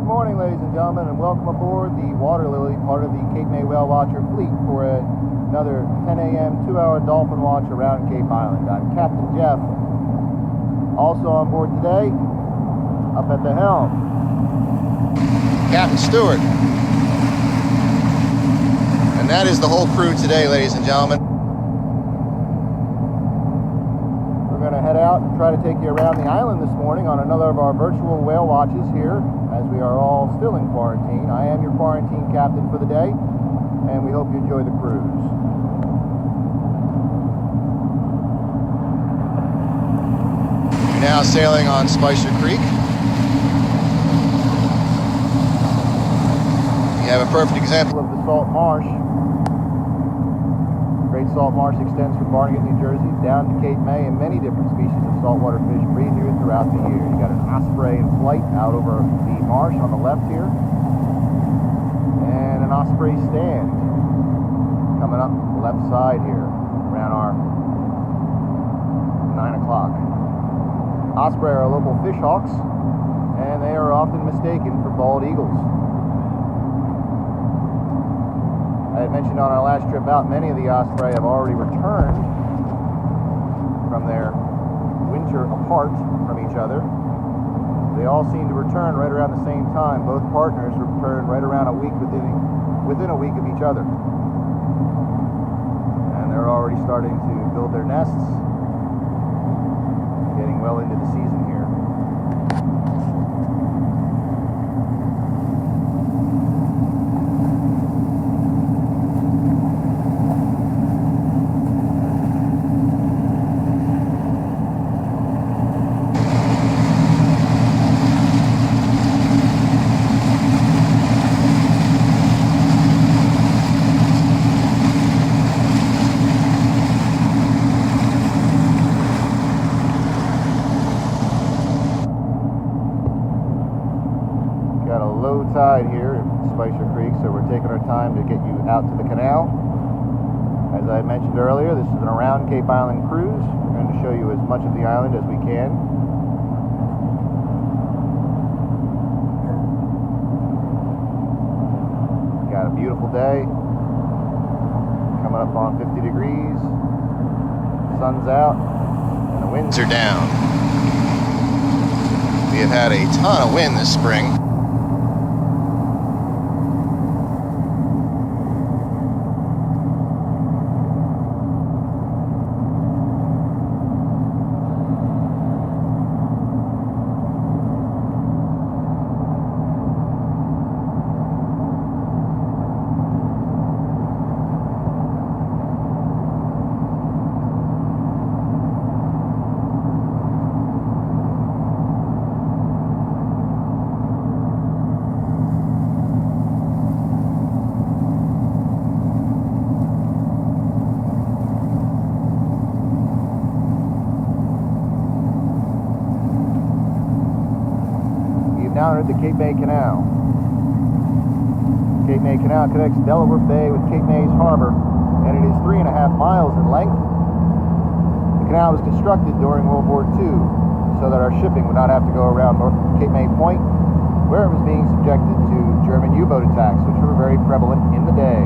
Good morning, ladies and gentlemen, and welcome aboard the Water Lily, part of the Cape May Whale Watcher fleet, for another 10 a.m. 2-hour dolphin watch around Cape Island. I'm Captain Jeff. Also on board today, up at the helm, Captain Stewart. And that is the whole crew today, ladies and gentlemen. We're going to head out and try to take you around the island this morning on another of our virtual whale watches here, as we are all still in quarantine. I am your quarantine captain for the day, and we hope you enjoy the cruise. We're now sailing on Spicer Creek. We have a perfect example of the salt marsh. Great Salt Marsh extends from Barnegat, New Jersey, down to Cape May, and many different species of saltwater fish breed here throughout the year. You got an osprey in flight out over the marsh on the left here, and an osprey stand coming up the left side here around our 9 o'clock. Osprey are local fish hawks, and they are often mistaken for bald eagles. I had mentioned on our last trip out, many of the osprey have already returned from their winter apart from each other. They all seem to return right around the same time. Both partners return right around a week within a week of each other. And they're already starting to build their nests, getting well into the season here. Low tide here at Spicer Creek, so we're taking our time to get you out to the canal. As I mentioned earlier, this is an around Cape Island cruise. We're going to show you as much of the island as we can. Got a beautiful day, coming up on 50 degrees, sun's out, and the winds are down. We have had a ton of wind this spring. Now at the Cape May Canal. Cape May Canal connects Delaware Bay with Cape May's harbor, and it is 3.5 miles in length. The canal was constructed during World War II so that our shipping would not have to go around North Cape May Point, where it was being subjected to German U-boat attacks, which were very prevalent in the day.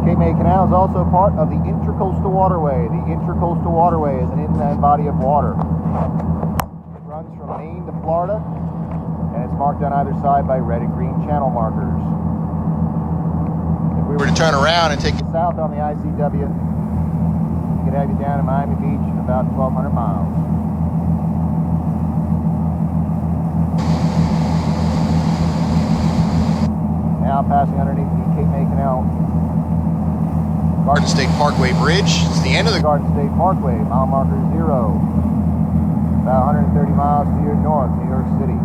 Cape May Canal is also part of the Intracoastal Waterway. The Intracoastal Waterway is an inland body of water. It runs from Maine to Florida, and it's marked on either side by red and green channel markers. If we were to turn around and take you south on the ICW, we could have you down in Miami Beach in about 1,200 miles. Now passing underneath the Cape May Canal Garden State Parkway Bridge. It's the end of the Garden State Parkway, mile marker 0. About 130 miles to your north, New York City.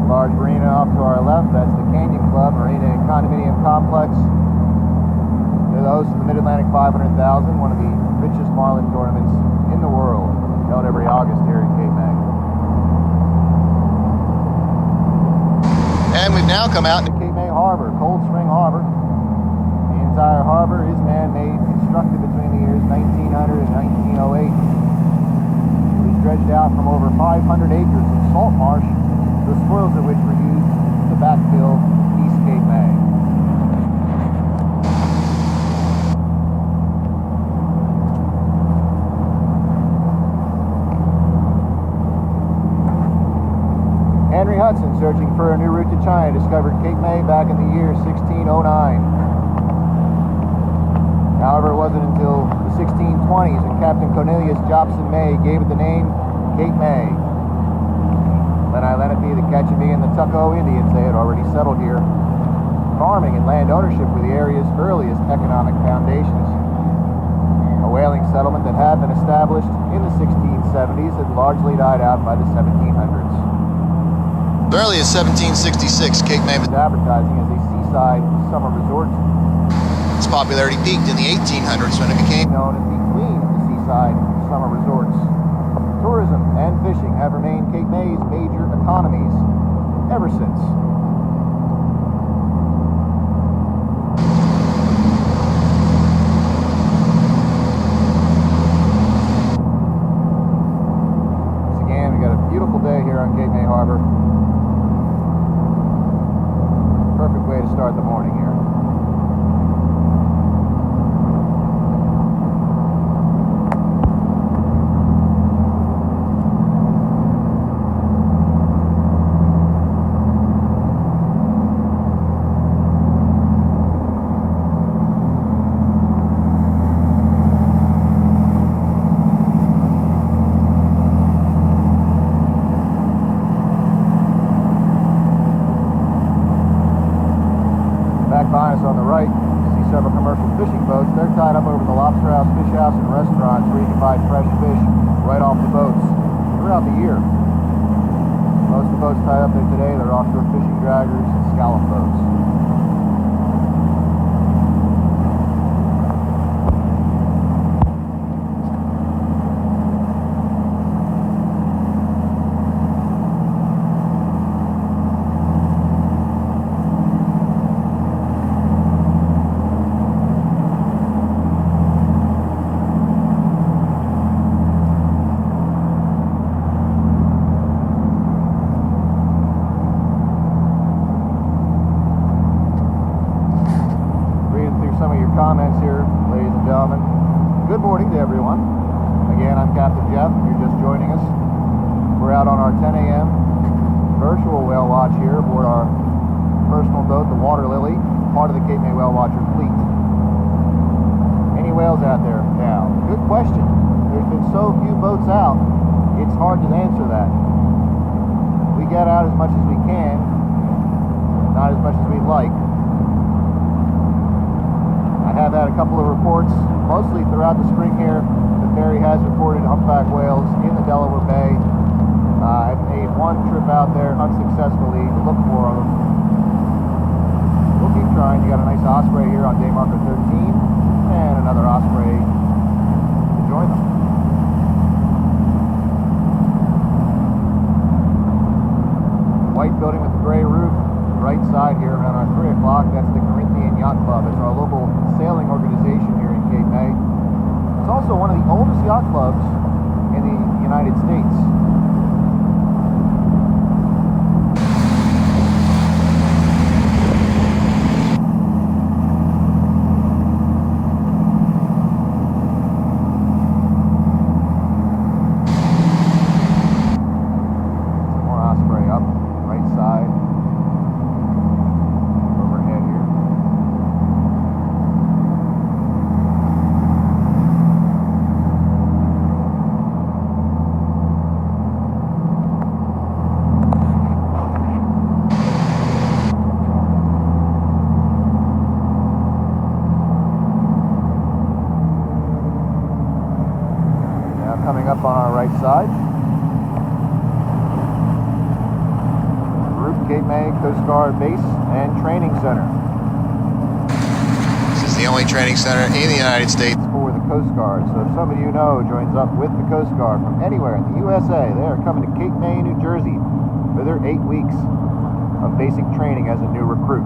Large marina off to our left, that's the Canyon Club Marina and Condominium Complex. To the host of the Mid-Atlantic 500,000, one of the richest marlin tournaments in the world, held every August here in Cape May. And we've now come out into Cape May Harbor, Cold Spring Harbor. The entire harbor is man-made, constructed between the years 1900 and 1908. It was dredged out from over 500 acres of salt marsh, the spoils of which were used to backfill East Cape May. Henry Hudson, searching for a new route to China, discovered Cape May back in the year 1609. However, it wasn't until the 1620s when Captain Cornelius Jobson May gave it the name Cape May. Lenni Lenape, the Ketchikan, and the Tuckahoe Indians, they had already settled here. Farming and land ownership were the area's earliest economic foundations. A whaling settlement that had been established in the 1670s had largely died out by the 1700s. As early as 1766, Cape May was advertising as a seaside summer resort. Its popularity peaked in the 1800s when it became known as the queen of the seaside summer resorts. Tourism and fishing have remained Cape May's major economies ever since. Once again, we got a beautiful day here on Cape May Harbor. Perfect way to start the morning here. Behind us on the right, you see several commercial fishing boats. They're tied up over the Lobster House, Fish House, and restaurants where you can buy fresh fish right off the boats throughout the year. Most of the boats tied up there today, they're offshore fishing draggers and scallop boats. Some of your comments here, ladies and gentlemen. Good morning to everyone. Again, I'm Captain Jeff. If you're just joining us, we're out on our 10 a.m. virtual whale watch here aboard our personal boat, the Water Lily, part of the Cape May Whale Watcher fleet. Any whales out there now? Good question. There's been so few boats out, it's hard to answer that. We get out as much as we can, not as much as we'd like. I have had a couple of reports, mostly throughout the spring here. The ferry has reported humpback whales in the Delaware Bay. I've made one trip out there unsuccessfully to look for them. We'll keep trying. You got a nice osprey here on day marker 13, and another osprey to join them. White building with the gray roof. Right side here around our 3 o'clock, that's the Corinthian Yacht Club. It's our local sailing organization here in Cape May. It's also one of the oldest yacht clubs in the United States. Some more osprey up, right side. Coming up on our right side, Cape May Coast Guard Base and Training Center. This is the the only training center in the United States for the Coast Guard. So if somebody you know joins up with the Coast Guard from anywhere in the USA, they are coming to Cape May, New Jersey for their 8 weeks of basic training as a new recruit.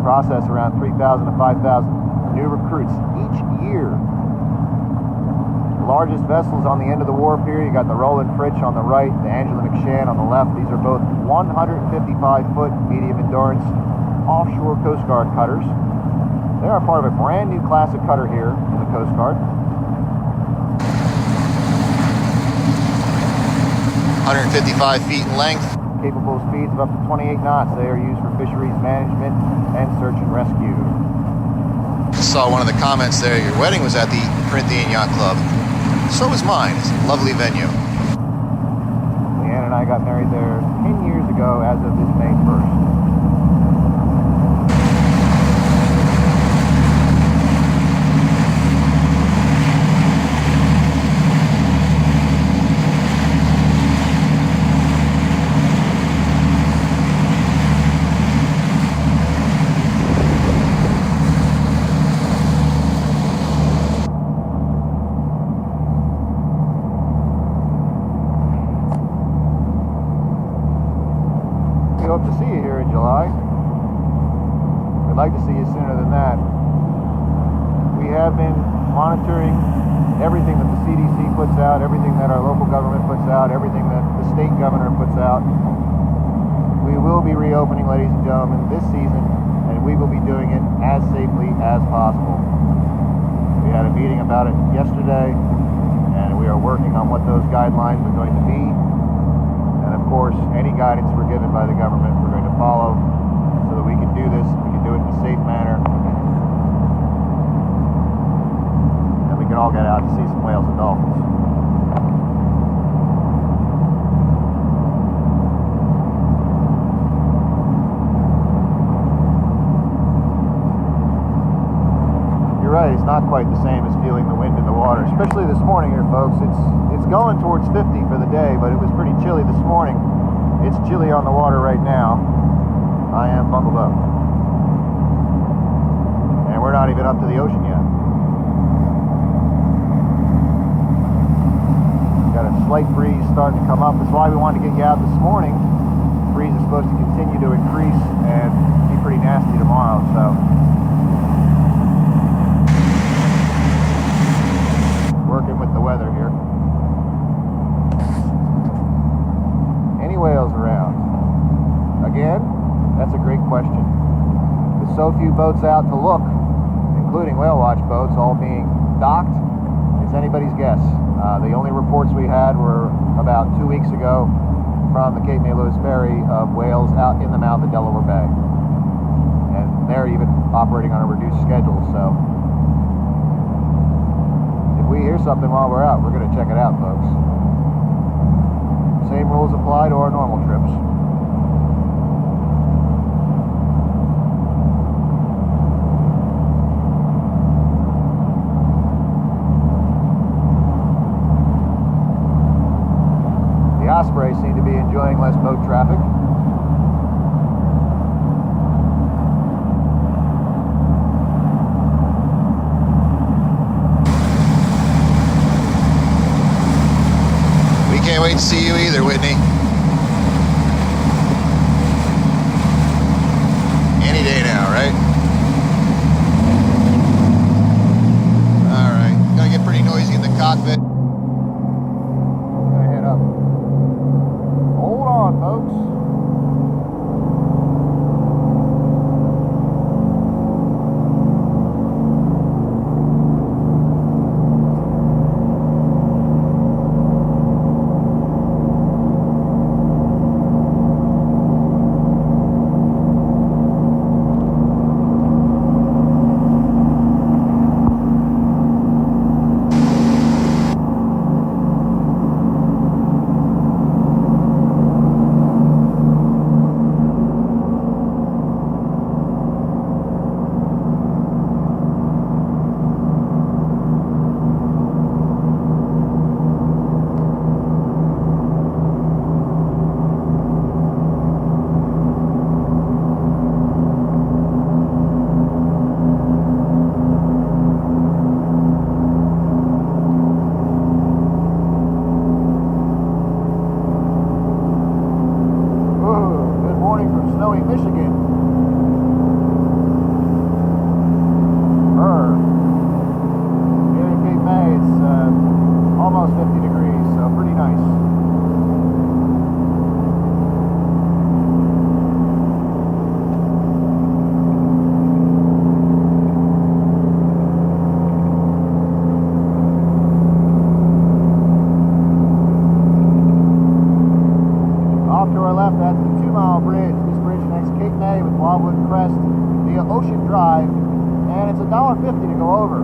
Process around 3,000 to 5,000 new recruits each year. The largest vessels on the end of the war period, you got the Roland Fritsch on the right, the Angela McShann on the left. These are both 155-foot medium endurance offshore Coast Guard cutters. They are part of a brand new classic cutter here in the Coast Guard. 155 feet in length. Capable speeds of up to 28 knots. They are used for fisheries management and search and rescue. I saw one of the comments there, your wedding was at the Corinthian Yacht Club. So was mine. It's a lovely venue. Leanne and I got married there 10 years ago as of this May 1st. We hope to see you here in July. We'd like to see you sooner than that. We have been monitoring everything that the CDC puts out, everything that our local government puts out, everything that the state governor puts out. We will be reopening, ladies and gentlemen, this season, and we will be doing it as safely as possible. We had a meeting about it yesterday, and we are working on what those guidelines are going to be. And of course, any guidance we're given by the government, we're going to follow so that we can do this, we can do it in a safe manner, and we can all get out to see some whales and dolphins. You're right, it's not quite the same as feeling the wind in the water, especially this morning here, folks. It's going towards 50 for the day, but it was pretty chilly this morning. It's chilly on the water right now. I am bungled up. And we're not even up to the ocean yet. Got a slight breeze starting to come up. That's why we wanted to get you out this morning. The breeze is supposed to continue to increase and be pretty nasty tomorrow, so working with the weather here. Any whales around? Again, that's a great question. With so few boats out to look, including whale watch boats, all being docked, it's anybody's guess. The only reports we had were about 2 weeks ago from the Cape May Lewis Ferry of whales out in the mouth of Delaware Bay. And they're even operating on a reduced schedule, so if we hear something while we're out, we're going to check it out, folks. Same rules apply to our normal trips. The Ospreys seem to be enjoying less boat traffic. Can't wait to see you either, Whitney. Any day now, right? All right. Gonna get pretty noisy in the cockpit. Gonna head up. Hold on, folks. $1.50 to go over.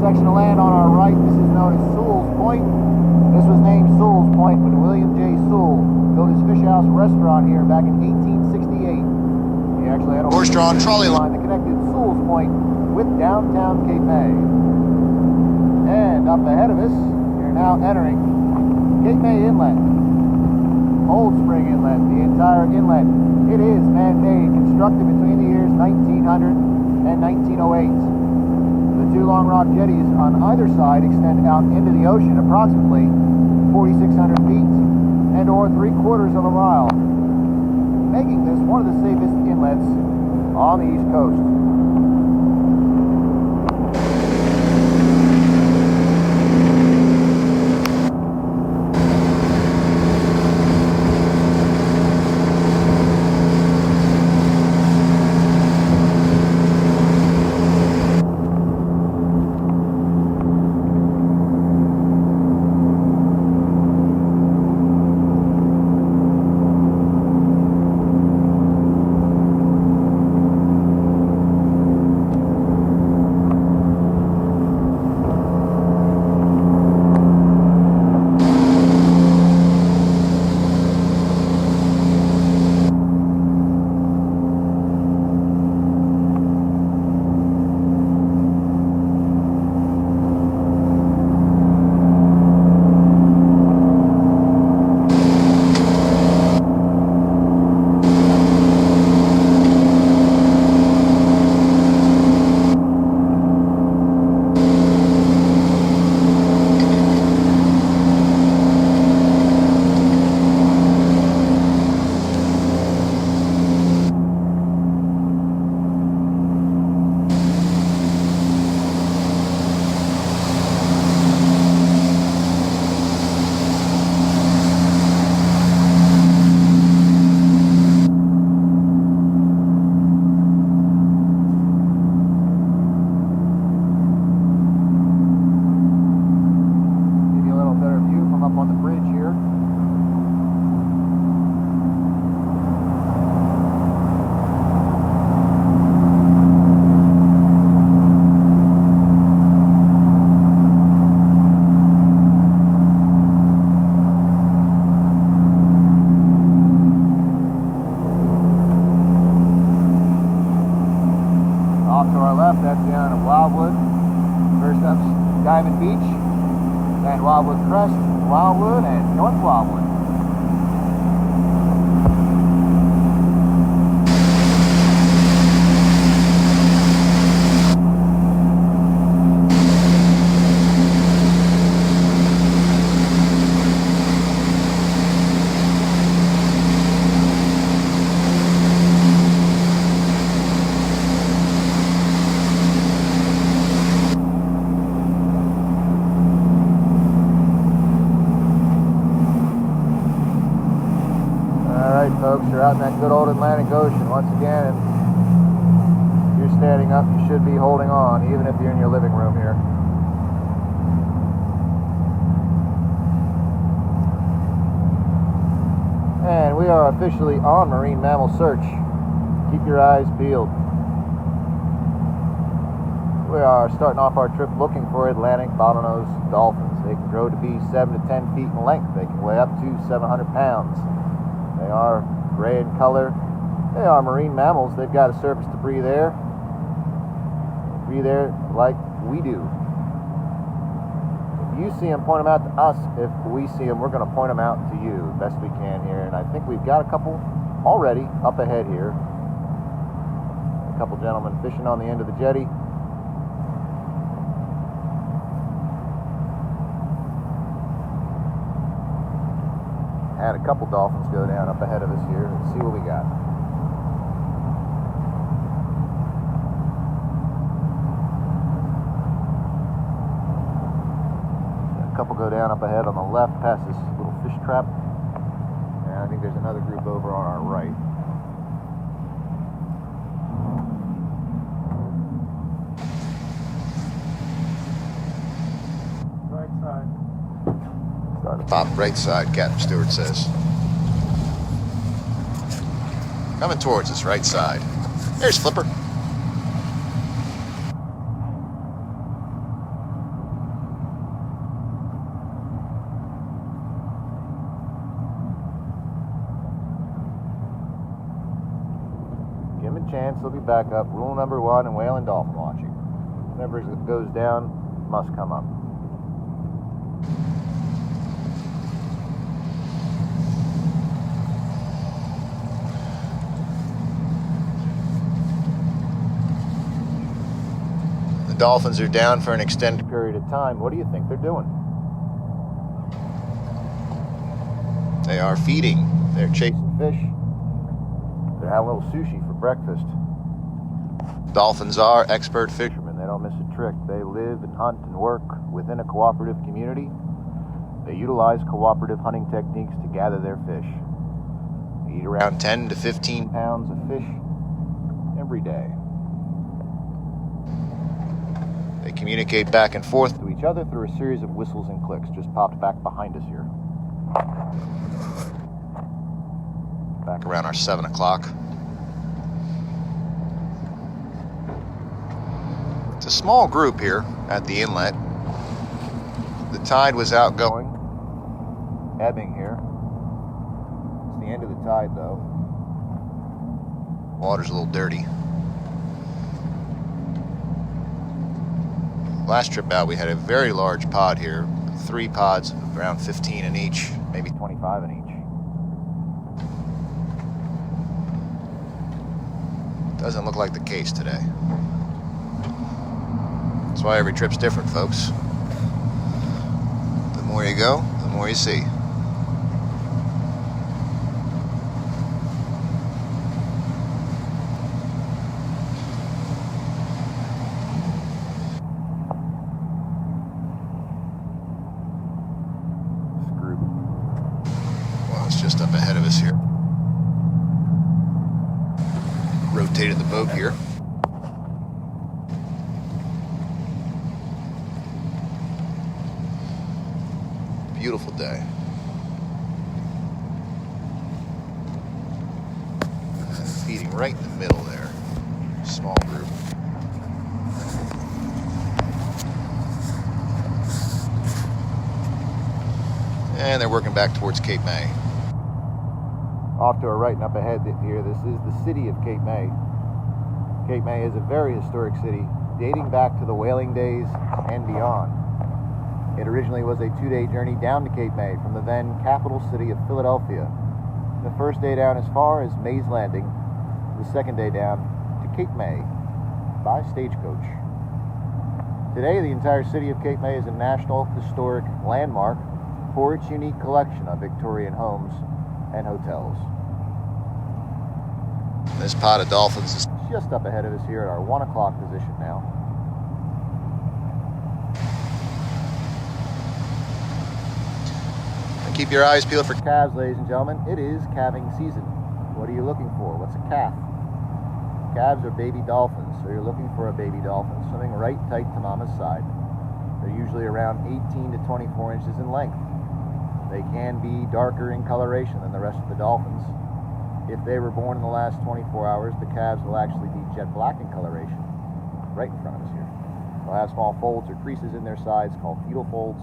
Section of land on our right, this is known as Sewell's Point. This was named Sewell's Point when William J. Sewell built his fish house restaurant here back in 1868. He actually had a horse-drawn trolley line that connected Sewell's Point with downtown Cape May. And up ahead of us, you're now entering Cape May Inlet, Old Spring Inlet, the entire inlet. It is man-made, constructed between the years 1900 and 1908. The two long rock jetties on either side extend out into the ocean approximately 4,600 feet and or 3/4 of a mile, making this one of the safest inlets on the East Coast. Diamond Beach, and Wildwood Crest, Wildwood, and North Wildwood. Folks, you're out in that good old Atlantic Ocean once again, and if you're standing up, you should be holding on, even if you're in your living room here. And we are officially on marine mammal search. Keep your eyes peeled. We are starting off our trip looking for Atlantic bottlenose dolphins. They can grow to be 7 to 10 feet in length. They can weigh up to 700 pounds. They are gray in color. They are marine mammals. They've got a surface to breathe air. They breathe air like we do. If you see them, point them out to us. If we see them, we're going to point them out to you the best we can here. And I think we've got a couple already up ahead here. A couple gentlemen fishing on the end of the jetty. Had a couple dolphins go down up ahead of us here. Let's see what we got. A couple go down up ahead on the left past this little fish trap. And I think there's another group over on our right. Right side. Top right side, Captain Stewart says. Coming towards us, right side. There's Flipper. Give him a chance, he'll be back up. Rule number 1 in whale and dolphin watching. Whenever it goes down, must come up. The dolphins are down for an extended Period of time, what do you think they're doing? They are feeding. They're chasing Fish. They're having a little sushi for breakfast. Dolphins are expert fishermen. Fishermen, they don't miss a trick. They live and hunt and work within a cooperative community. They utilize cooperative hunting techniques to gather their fish. They eat around 10 to 15 pounds of fish every day. They communicate back and forth To each other through a series of whistles and clicks. Just popped back behind us here. back around our 7 o'clock. It's a small group here at the inlet. The tide was outgoing, Ebbing here. It's the end of the tide though. Water's a little dirty. Last trip out, we had a very large pod here. 3 pods, around 15 in each, maybe 25 in each. Doesn't look like the case today. That's why every trip's different, folks. The more you go, the more you see. Just up ahead of us here. Rotated the boat here. Beautiful day. Feeding right in the middle there. Small group. And they're working back towards Cape May. Off to our right and up ahead here, this is the city of Cape May. Cape May is a very historic city, dating back to the whaling days and beyond. It originally was a 2-day journey down to Cape May from the then capital city of Philadelphia. The first day down as far as May's Landing, the second day down to Cape May by stagecoach. Today, the entire city of Cape May is a National Historic Landmark for its unique collection of Victorian homes and hotels. This pod of dolphins is just up ahead of us here at our 1 o'clock position now. and keep your eyes peeled for Calves, ladies and gentlemen. It is calving season. What are you looking for? What's a calf? Calves are baby dolphins, so you're looking for a baby dolphin swimming right tight to mama's side. They're usually around 18 to 24 inches in length. They can be darker in coloration than the rest of the dolphins. If they were born in the last 24 hours, the calves will actually be jet black in coloration, right in front of us here. They'll have small folds or creases in their sides called fetal folds,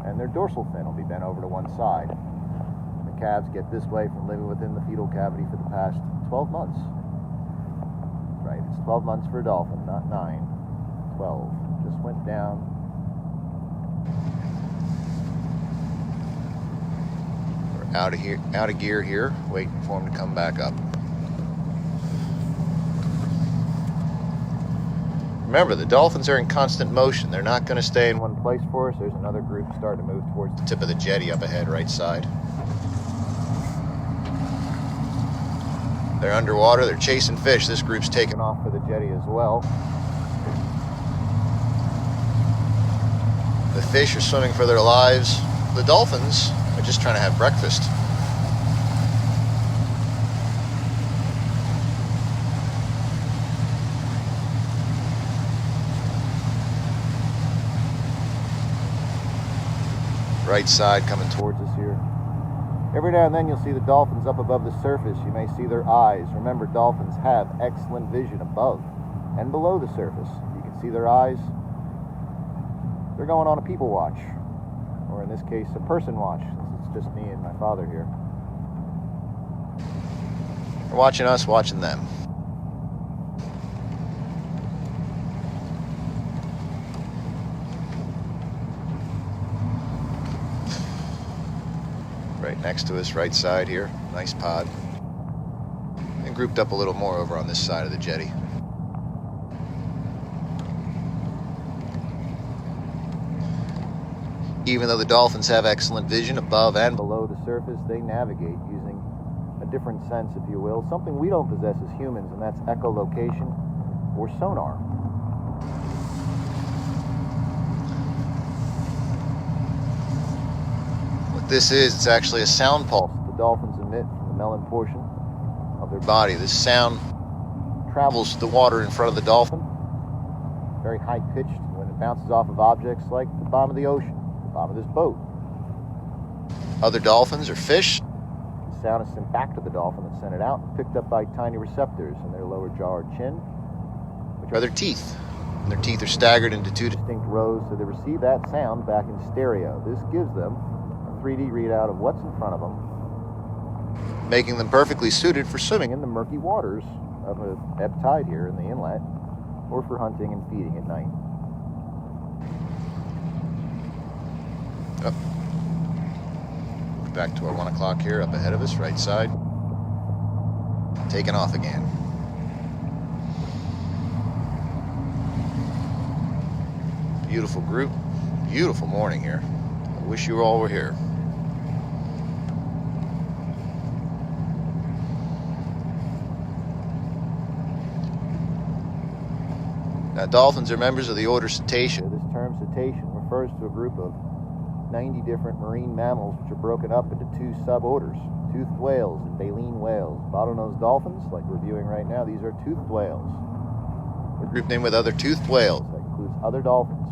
and their dorsal fin will be bent over to one side. The calves get this way from living within the fetal cavity for the past 12 months. Right, it's 12 months for a dolphin, not 9, 12. Just went down. out of gear here, waiting for them to come back up. Remember, the dolphins are in constant motion. They're not going to stay in one Place for us. There's another group starting to move towards the tip of the jetty up ahead, right side. They're underwater. They're chasing fish. This group's taking off. off for the jetty as well. The fish are swimming for their lives. The dolphins are just trying to have breakfast. Right side coming towards Towards us here. Every now and then you'll see the dolphins up above the surface. You may see their eyes. Remember, dolphins have excellent vision above and below the surface. You can see their eyes. They're going on a people watch, or in this case, a person watch. This is just me and my father here. They're watching us, watching them. Right next to us, right side here. Nice pod. And grouped up a little more over on this side of the jetty. Even though the dolphins have excellent vision above and below the surface, they navigate using a different sense, if you will, something we don't possess as humans, and that's echolocation or sonar. What this is, it's actually a sound pulse the dolphins emit from the melon portion of their body. This sound travels the water in front of the dolphin, very high-pitched, when it bounces off of objects like the bottom of the ocean, the bottom of this boat. Other dolphins or fish, the sound is sent back to the dolphin and sent it out and picked up by tiny receptors in their lower jaw or chin, which are their teeth. And their teeth are staggered into two distinct rows, so they receive that sound back in stereo. This gives them a 3D readout of what's in front of them, making them perfectly suited for swimming in the murky waters of an ebb tide here in the inlet, or for hunting and feeding at night. Up. Back to our 1 o'clock here, up ahead of us, right side. Taking off again. Beautiful group, beautiful morning here. I wish you all were here. Now, dolphins are members of the order Cetacea. This term cetacean refers to a group of 90 different marine mammals which are broken up into two suborders, toothed whales and baleen whales. Bottlenose dolphins, like we're viewing right now, these are toothed whales. We're grouped in with other toothed whales. That includes other dolphins.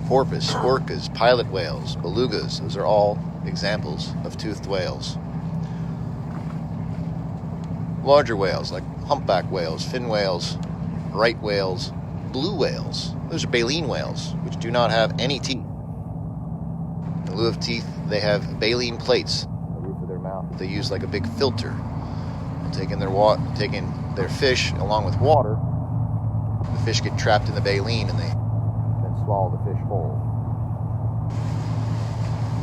Porpoise, orcas, pilot whales, belugas, those are all examples of toothed whales. Larger whales like humpback whales, fin whales, right whales, blue whales. Those are baleen whales, which do not have any teeth. In lieu of teeth, they have baleen plates on the roof of their mouth that they use like a big filter. Taking their fish along with water, the fish get trapped in the baleen and they then swallow the fish whole.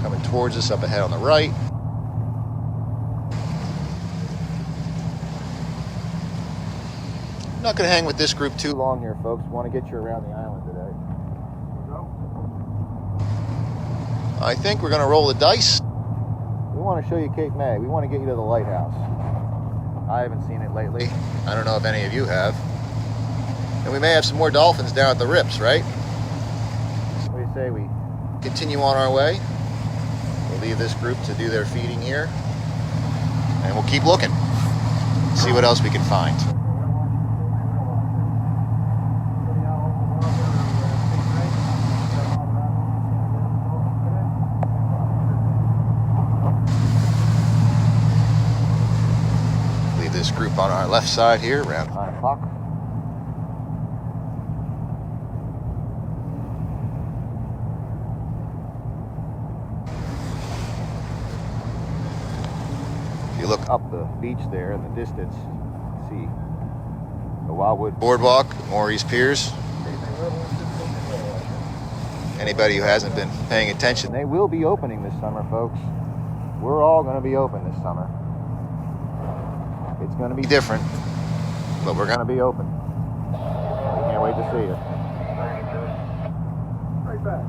Coming towards us up ahead on the right. I'm not going to hang with this group too long here, folks. We want to get you around the island today. I think we're going to roll the dice. We want to show you Cape May. We want to get you to the lighthouse. I haven't seen it lately. I don't know if any of you have. And we may have some more dolphins down at the rips, right? What do you say we continue on our way? We'll leave this group to do their feeding here. And we'll keep looking. See what else we can find. This group on our left side here around 9 o'clock. If you look up the beach there in the distance, you see the Wildwood Boardwalk, Maurice Piers. Anybody who hasn't been paying attention, they will be opening this summer, folks. We're all going to be open this summer. It's going to be different, but we're going to be open. We can't wait to see you. Right back.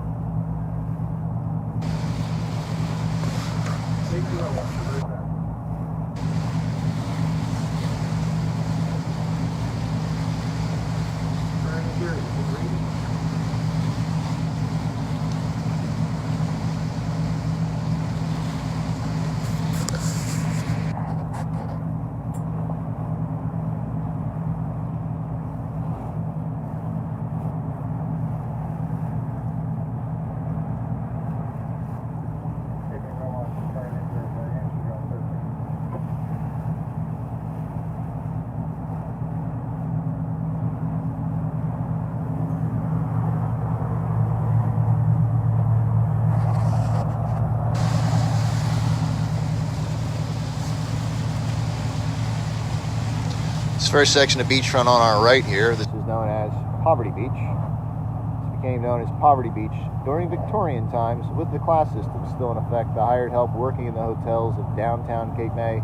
first section of beachfront on our right here. This is known as Poverty Beach. This became known as Poverty Beach during Victorian times with the class system still in effect. The hired help working in the hotels of downtown Cape May,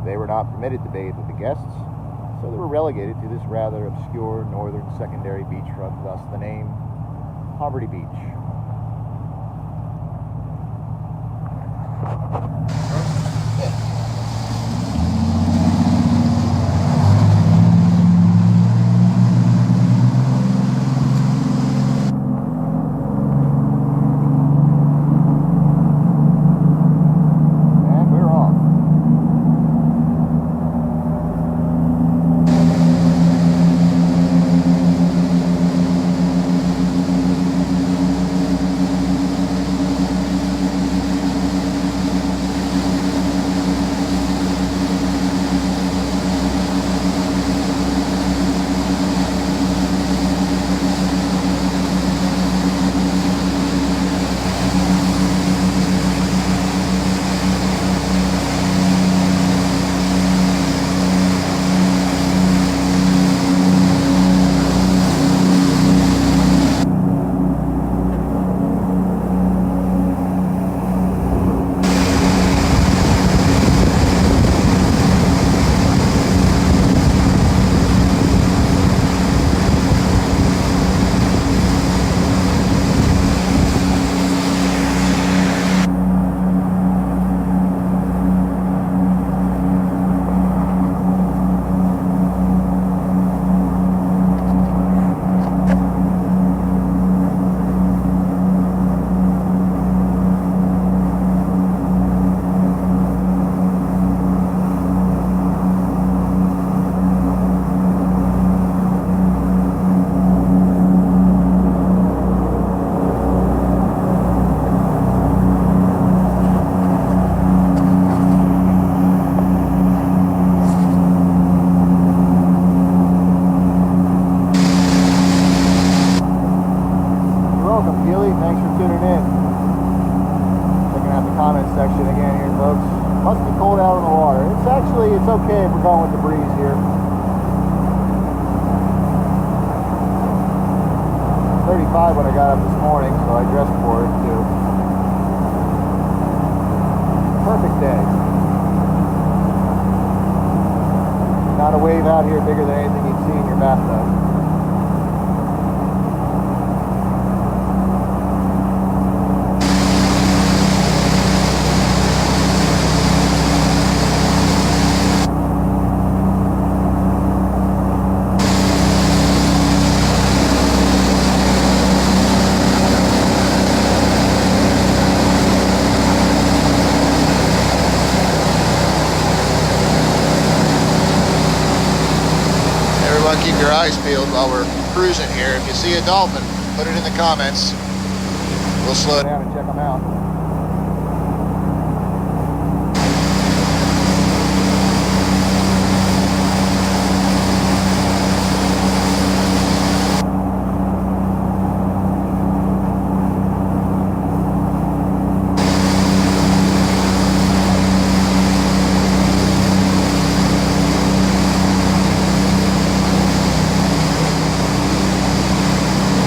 they were not permitted to bathe with the guests, so they were relegated to this rather obscure northern secondary beachfront, thus the name Poverty Beach. Thanks for tuning in. Checking out the comment section again here, folks. Must be cold out on the water. It's okay if we're going with the breeze here. 35 when I got up this morning, so I dressed for it too. Perfect day. Not a wave out here bigger than anything you'd see in your bathtub. Keep your eyes peeled while we're cruising here. If you see a dolphin, put it in the comments. We'll slow down and check them out.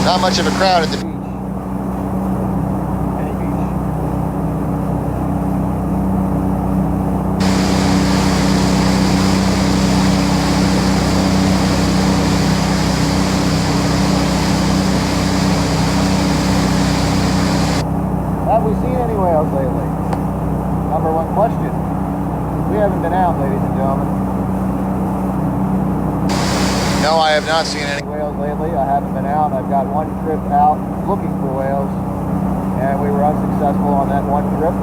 Not much of a crowd at the beach. Any beach. Have we seen any whales lately? Number one question. We haven't been out, ladies and gentlemen. No, I have not seen any whales lately. I haven't been out. I've got one trip out looking for whales, and we were unsuccessful on that one trip.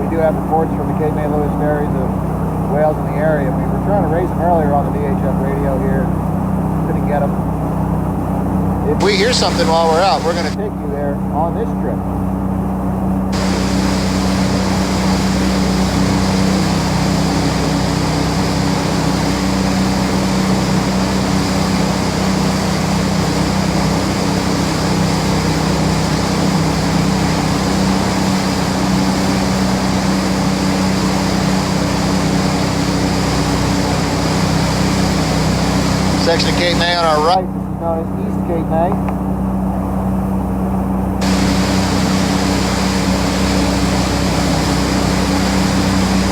We do have reports from the Cape May Lewis ferries of whales in the area. We were trying to raise them earlier on the VHF radio here. Couldn't get them. If we hear something while we're out, we're going to take you there on this trip. Section of Cape May on our right. This is known as East Cape May.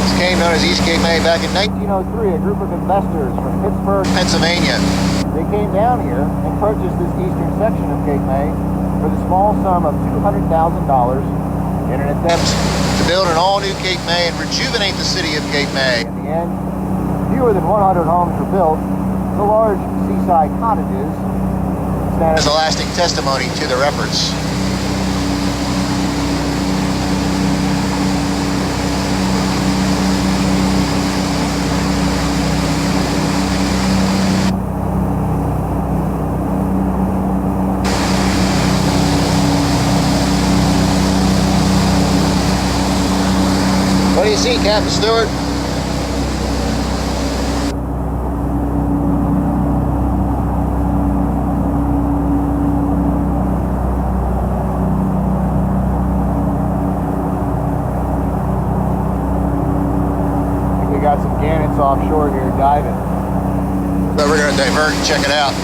This came known as East Cape May back in 1903, a group of investors from Pittsburgh, Pennsylvania. they came down here and purchased this eastern section of Cape May for the small sum of $200,000 in an attempt to build an all-new Cape May and rejuvenate the city of Cape May. In the end, fewer than 100 homes were built. The large seaside cottages stand As a lasting testimony to their efforts. What do you see, Captain Stewart? We got some gannets offshore here diving. So we're going to divert and check it out.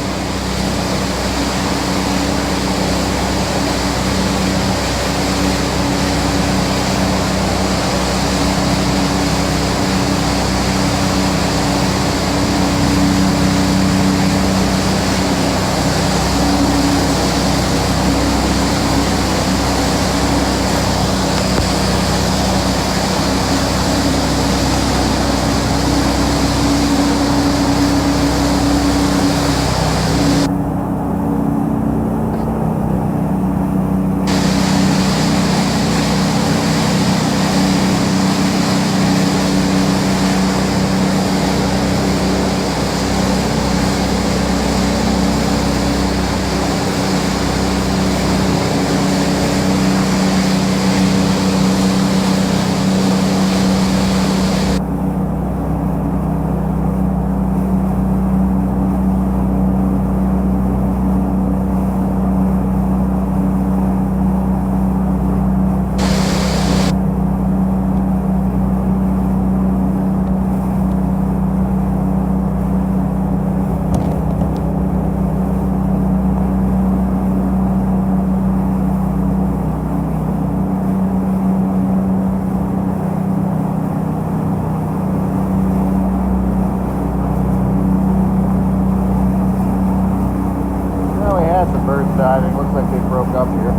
Birds diving. Looks like they broke up here.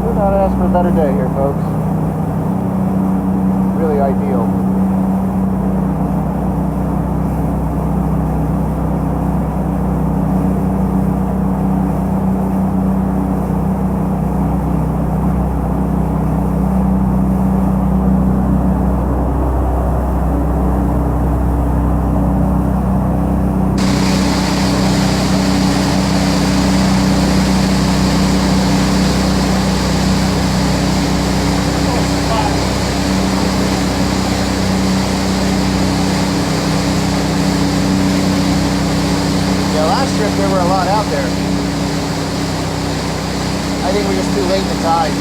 Could not ask for a better day here, folks. Really ideal. Trip, there were a lot out there. I think we're just too late in the tide.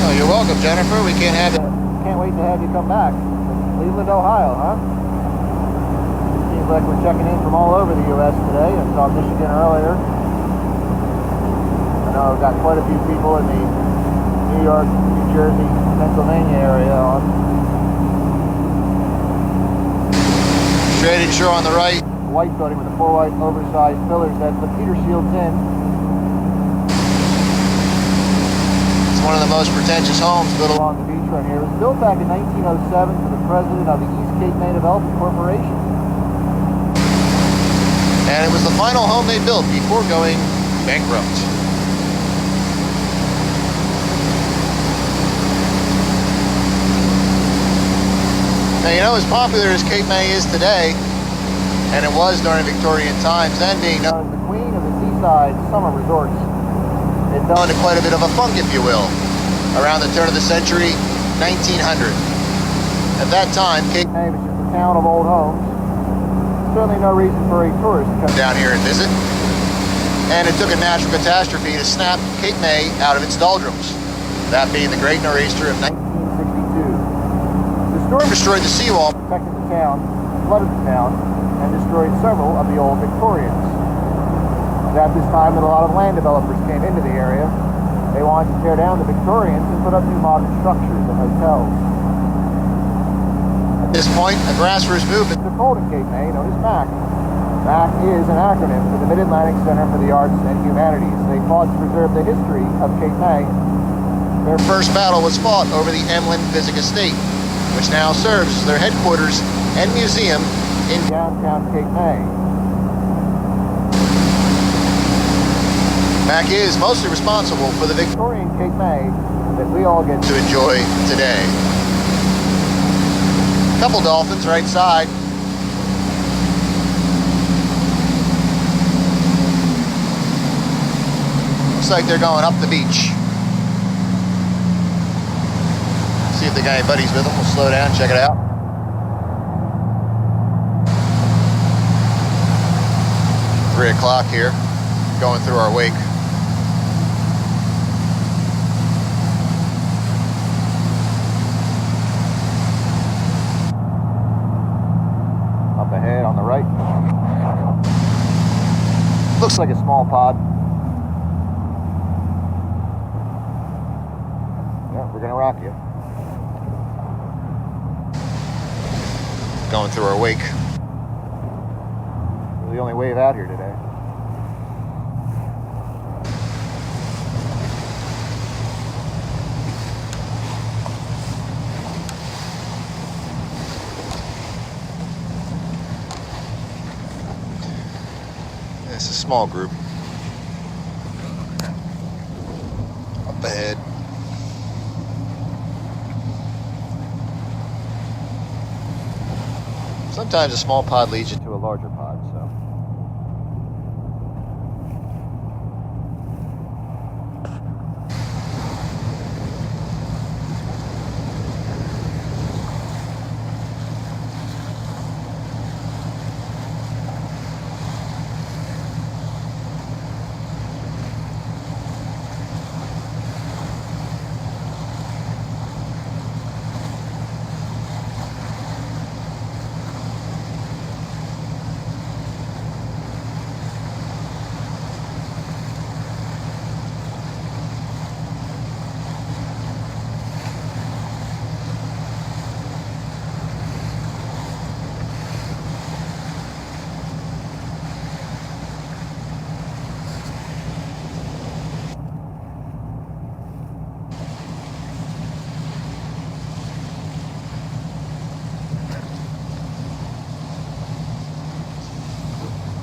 Oh, you're welcome, Jennifer. We can't have it. Can't wait to have you come back. Cleveland, Ohio, huh? Seems like we're checking in from all over the U.S. today. I saw Michigan earlier. I know I've got quite a few people in the New York, New Jersey, Pennsylvania area on. Straight inshore on the right. A white building with the 4 white oversized pillars. That's the Peter Shields Inn. It's one of the most pretentious homes built along. Along the beachfront here. It was built back in 1907 for the president of the East Cape May Development Corporation. And it was the final home they built before going bankrupt. Now, you know, as popular as Cape May is today, and it was during Victorian times, then being known The queen of the seaside summer resorts. it's known to quite a bit of a funk, if you will, around the turn of the century, 1900. At that time, Cape May was just a town of old homes. Certainly no reason for a tourist to come down here and visit, and it took a natural catastrophe to snap Cape May out of its doldrums, that being the Great Nor'easter of 1962. The storm destroyed the seawall. affected the town, flooded the town, and destroyed several of the old Victorians. At this time that a lot of land developers came into the area, they wanted to tear down the Victorians and put up new modern structures and hotels. At this point, a grassroots movement took hold in Cape May, known as MAC. MAC is an acronym for the Mid-Atlantic Center for the Arts and Humanities. They fought to preserve the history of Cape May. Their first battle was fought over the Emlyn Physic Estate, which now serves as their headquarters and museum in downtown Cape May. MAC is mostly responsible for the Victorian Cape May that we all get to enjoy today. Couple dolphins right side. Looks like they're going up the beach. See if they got any buddies with them. We'll slow down, check it out. Three o'clock here, going through our wake. Up ahead on the right. Looks like a small pod. Yeah, we're gonna rock you. Going through our wake. We're the only wave out here today. It's a small group. Up ahead. Sometimes a small pod leads you To a larger pod, so.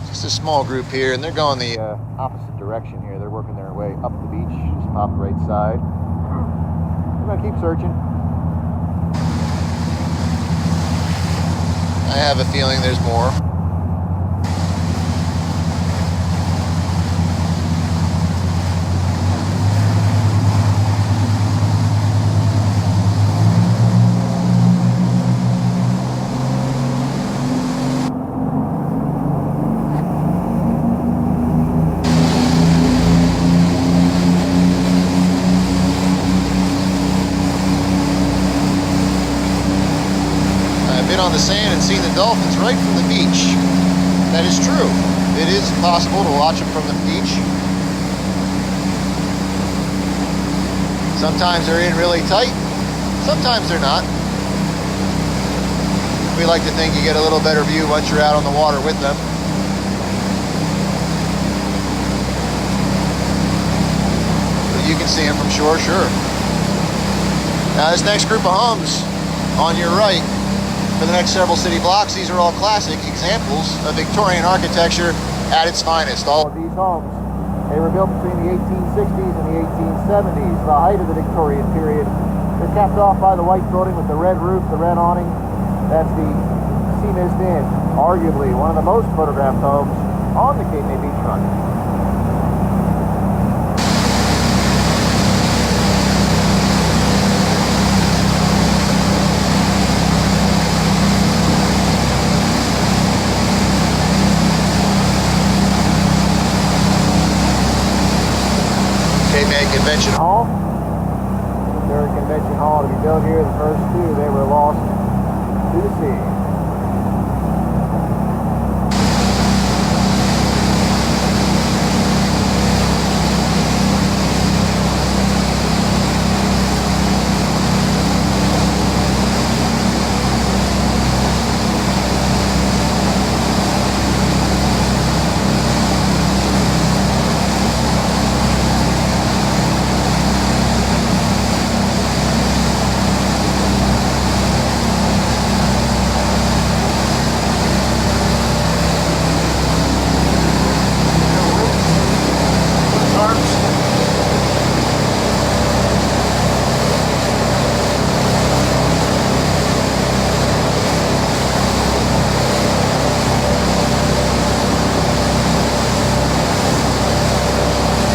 Just a small group here, and they're going the Opposite direction here. They're working their way up the beach. Just pop right side. We're gonna keep searching. I have a feeling there's more. On the sand and seen the dolphins right from the beach. That is true. It is possible to watch them from the beach. Sometimes they're in really tight, sometimes they're not. We like to think you get a little better view once you're out on the water with them. But you can see them from shore, sure. Now this next group of homes on your right, for the next several city blocks, these are all classic examples of Victorian architecture at its finest. All of these homes, they were built between the 1860s and the 1870s, the height of the Victorian period. They're capped off by the white building with the red roof, the red awning. That's the Sea Mist Inn, arguably one of the most photographed homes on the Cape May beachfront. Cape May Convention Hall. Third convention hall to be built here. The first two, they were lost to the sea.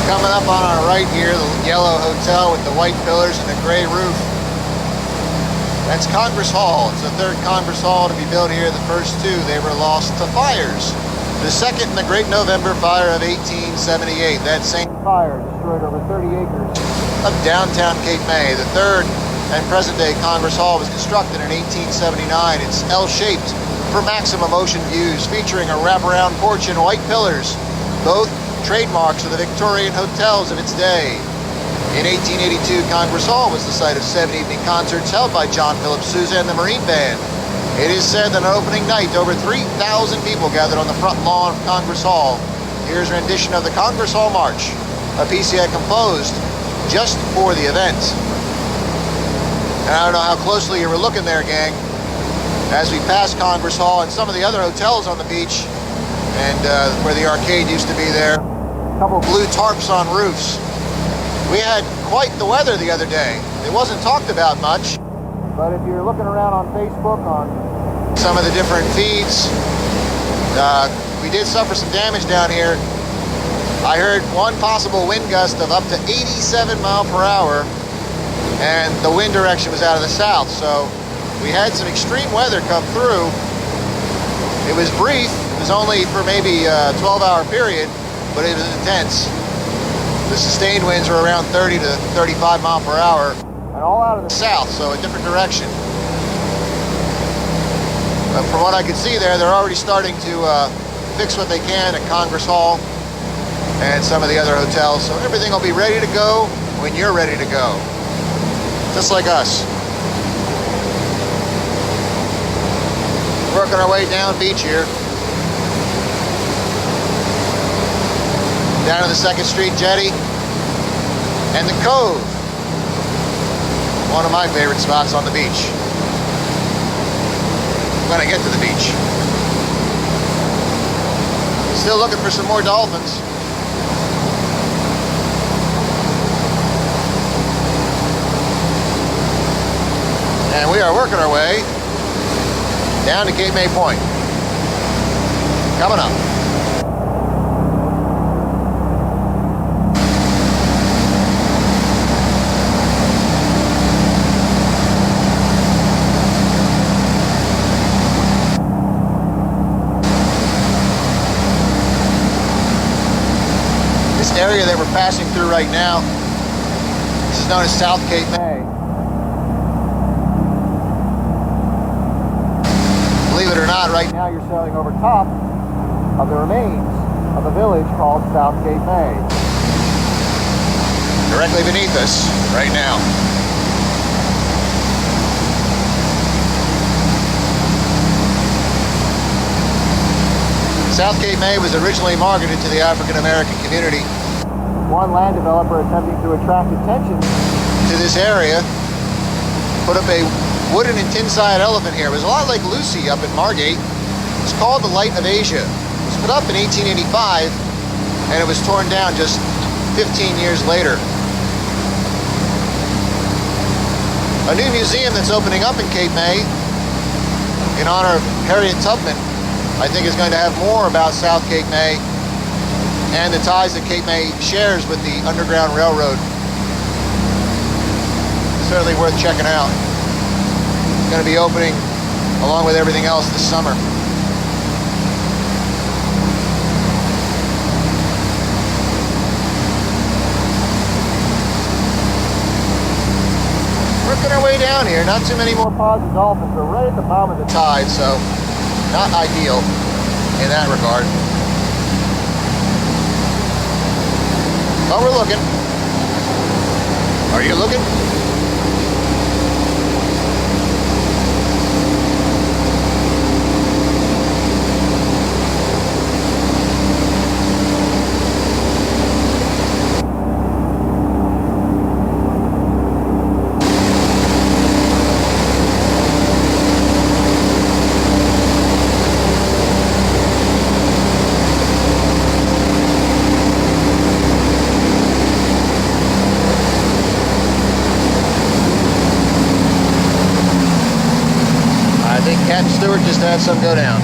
Coming up on our right here, the yellow hotel with the white pillars and the gray roof. That's Congress Hall. It's the third Congress Hall to be built here. The first two, they were lost to fires. The second in the Great November Fire of 1878. That same Fire destroyed over 30 acres of downtown Cape May. The third and present-day Congress Hall was constructed in 1879. It's L-shaped for maximum ocean views, featuring a wraparound porch and white pillars, both trademarks of the Victorian hotels of its day. In 1882, Congress Hall was the site of 7 evening concerts held by John Philip Sousa and the Marine Band. It is said that on opening night, over 3,000 people gathered on the front lawn of Congress Hall. Here's a rendition of the Congress Hall March, a piece he had composed just for the event. And I don't know how closely you were looking there, gang, as we passed Congress Hall and some of the other hotels on the beach, and where the arcade used to be there. Couple blue tarps on roofs. We had quite the weather the other day. It wasn't talked about much. But if you're looking around on Facebook on some of the different feeds, we did suffer some damage down here. I heard one possible wind gust of up to 87 miles per hour, and the wind direction was out of the south. So we had some extreme weather come through. It was brief. It was only for maybe a 12-hour period, but it was intense. The sustained winds were around 30 to 35 miles per hour. and all out of the South, so a different direction. But from what I could see there, they're already starting to fix what they can at Congress Hall and some of the other hotels. So everything will be ready to go when you're ready to go. Just like us. Working our way down beach here. Down to the 2nd Street jetty and the Cove. One of my favorite spots on the beach. When I get to the beach. Still looking for some more dolphins. And we are working our way down to Cape May Point. Coming up. This area that we're passing through right now, this is known as South Cape May. Believe it or not, right now Now you're sailing over top of the remains of a village called South Cape May. directly beneath us right now. South Cape May was originally marketed to the African American community. One land developer attempting to attract attention To this area, put up a wooden and tin-side elephant here. It was a lot like Lucy up at Margate. It's called the Light of Asia. It was put up in 1885, and it was torn down just 15 years later. A new museum that's opening up in Cape May in honor of Harriet Tubman, I think is going to have more about South Cape May and the ties that Cape May shares with the Underground Railroad. Certainly worth checking out. It's going to be opening along with everything else this summer. Working our way down here, not too many more pods of dolphins. We're right at the bottom of the tide, so not ideal in that regard. But we're looking. Are you looking? Captain Stewart just had some go down.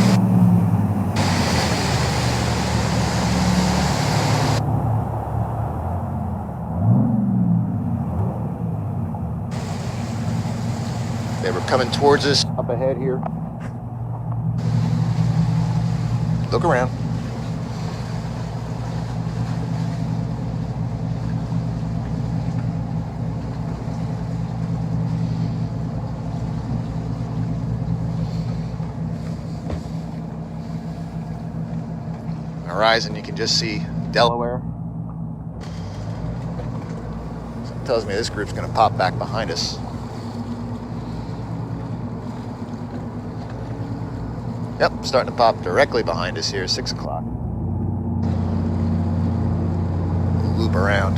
They were coming towards us up ahead here. Look around. Horizon, you can just see Delaware. So it tells me this group's going to pop back behind us. Yep, starting to pop directly behind us here, 6 o'clock. Loop around.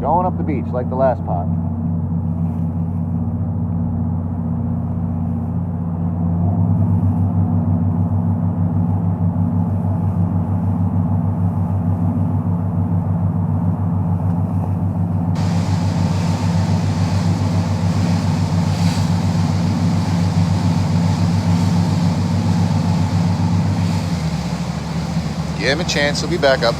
Going up the beach like the last pod. Give him a chance, he'll be back up.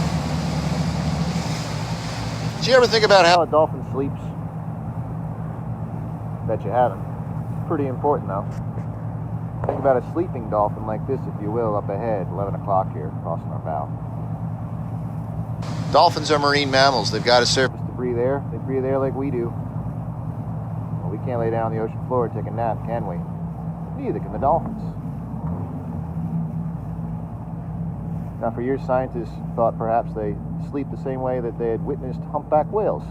Did you ever think about how a dolphin sleeps? Bet you haven't. Pretty important though. Think about a sleeping dolphin like this, if you will, up ahead, 11 o'clock here, crossing our bow. Dolphins are marine mammals. They've got a surface to breathe air. They breathe air like we do. Well, we can't lay down on the ocean floor and take a nap, can we? Neither can the dolphins. Now, for years, scientists thought perhaps they sleep the same way that they had witnessed humpback whales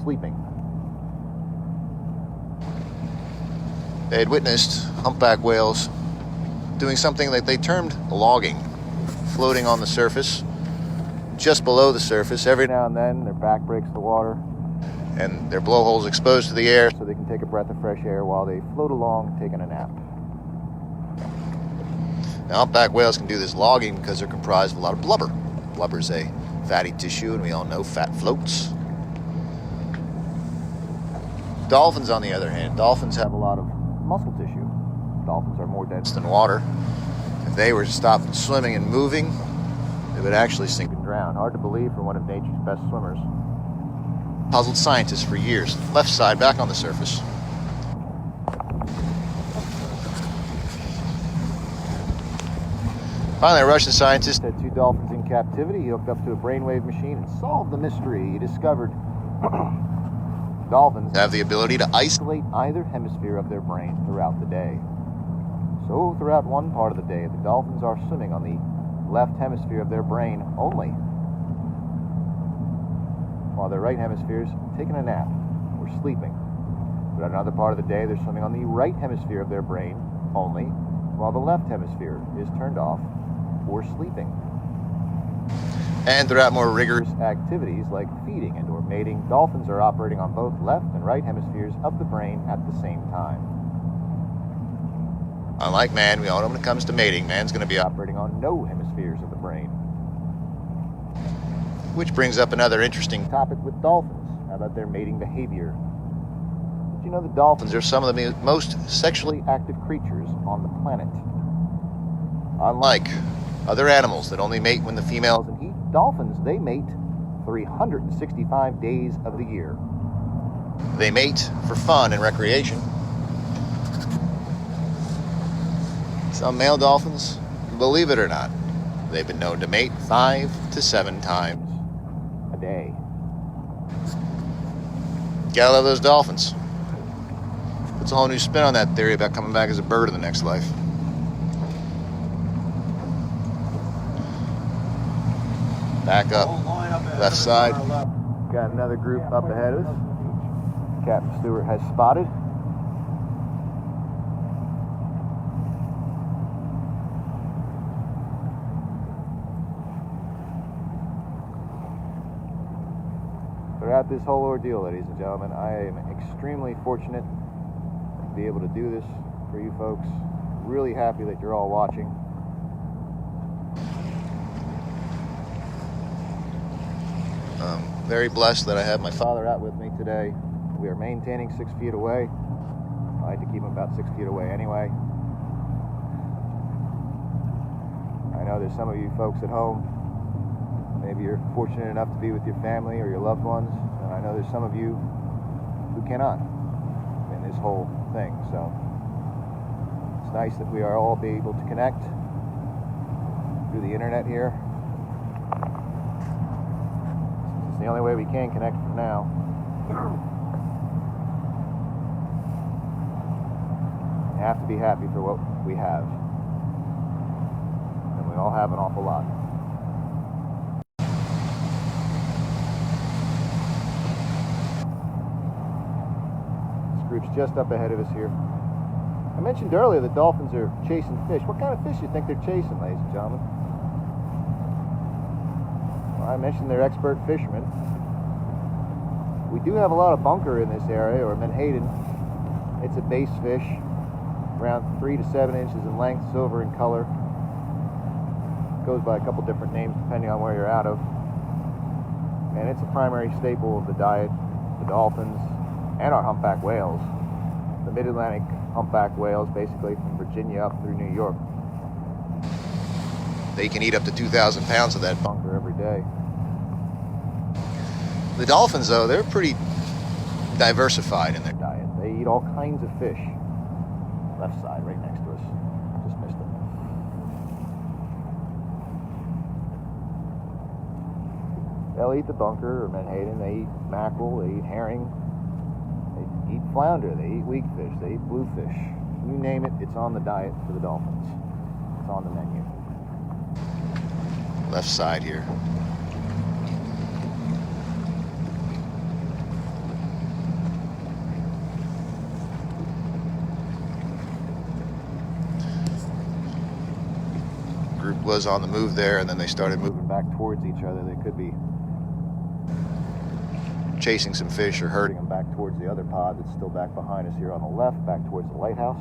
sleeping. They had witnessed humpback whales doing something that they termed logging, floating on the surface, just below the surface. Every now and then, their back breaks the water, and their blowholes exposed to the air so they can take a breath of fresh air while they float along taking a nap. Now, humpback whales can do this logging because they're comprised of a lot of blubber. Blubber is a fatty tissue, and we all know fat floats. Dolphins, on the other hand, dolphins have a lot of muscle tissue. Dolphins are more dense than water. If they were to stop swimming and moving, they would actually sink and drown. Hard to believe for one of nature's best swimmers. Puzzled scientists for years. Left side back on the surface. Finally, a Russian scientist had 2 dolphins in captivity. He hooked up to a brainwave machine and solved the mystery. He discovered dolphins have the ability to isolate either hemisphere of their brain throughout the day. So throughout one part of the day, the dolphins are swimming on the left hemisphere of their brain only, while their right hemisphere is taking a nap or sleeping. But another part of the day, they're swimming on the right hemisphere of their brain only, while the left hemisphere is turned off or sleeping. And throughout more rigorous activities like feeding and or mating, dolphins are operating on both left and right hemispheres of the brain at the same time. Unlike man, we all know when it comes to mating, man's going to be operating on no hemispheres of the brain. Which brings up another interesting topic with dolphins. How about their mating behavior? Did you know that dolphins are some of the most sexually active creatures on the planet? Unlike other animals that only mate when the females in heat, dolphins, they mate 365 days of the year. They mate for fun and recreation. Some male dolphins, believe it or not, they've been known to mate 5 to 7 times a day. Gotta love those dolphins. Puts a whole new spin on that theory about coming back as a bird in the next life. Back up, left side. Got another group up ahead of us. Captain Stewart has spotted. Throughout this whole ordeal, ladies and gentlemen, I am extremely fortunate to be able to do this for you folks. Really happy that you're all watching. Very blessed that I have my father out with me today. We are maintaining 6 feet away. I like to keep them about 6 feet away anyway. I know there's some of you folks at home. Maybe you're fortunate enough to be with your family or your loved ones. And I know there's some of you who cannot in this whole thing. So it's nice that we are all be able to connect through the internet here. It's the only way we can connect for now. We have to be happy for what we have. And we all have an awful lot. This group's just up ahead of us here. I mentioned earlier that dolphins are chasing fish. What kind of fish do you think they're chasing, ladies and gentlemen? Well, I mentioned they're expert fishermen. We do have a lot of bunker in this area, or menhaden. It's a bass fish, around 3 to 7 inches in length, silver in color. Goes by a couple different names depending on where you're out of. And it's a primary staple of the diet, the dolphins, and our humpback whales. The mid-Atlantic humpback whales, basically from Virginia up through New York. They can eat up to 2,000 pounds of that bunker every day. The dolphins, though, they're pretty diversified in their diet. They eat all kinds of fish. Left side, right next to us. Just missed it. They'll eat the bunker or menhaden. They eat mackerel. They eat herring. They eat flounder. They eat weakfish. They eat bluefish. You name it, it's on the diet for the dolphins. It's on the menu. Left side here. Group was on the move there, and then they started moving back towards each other. They could be chasing some fish or herding them back towards the other pod that's still back behind us here on the left, back towards the lighthouse.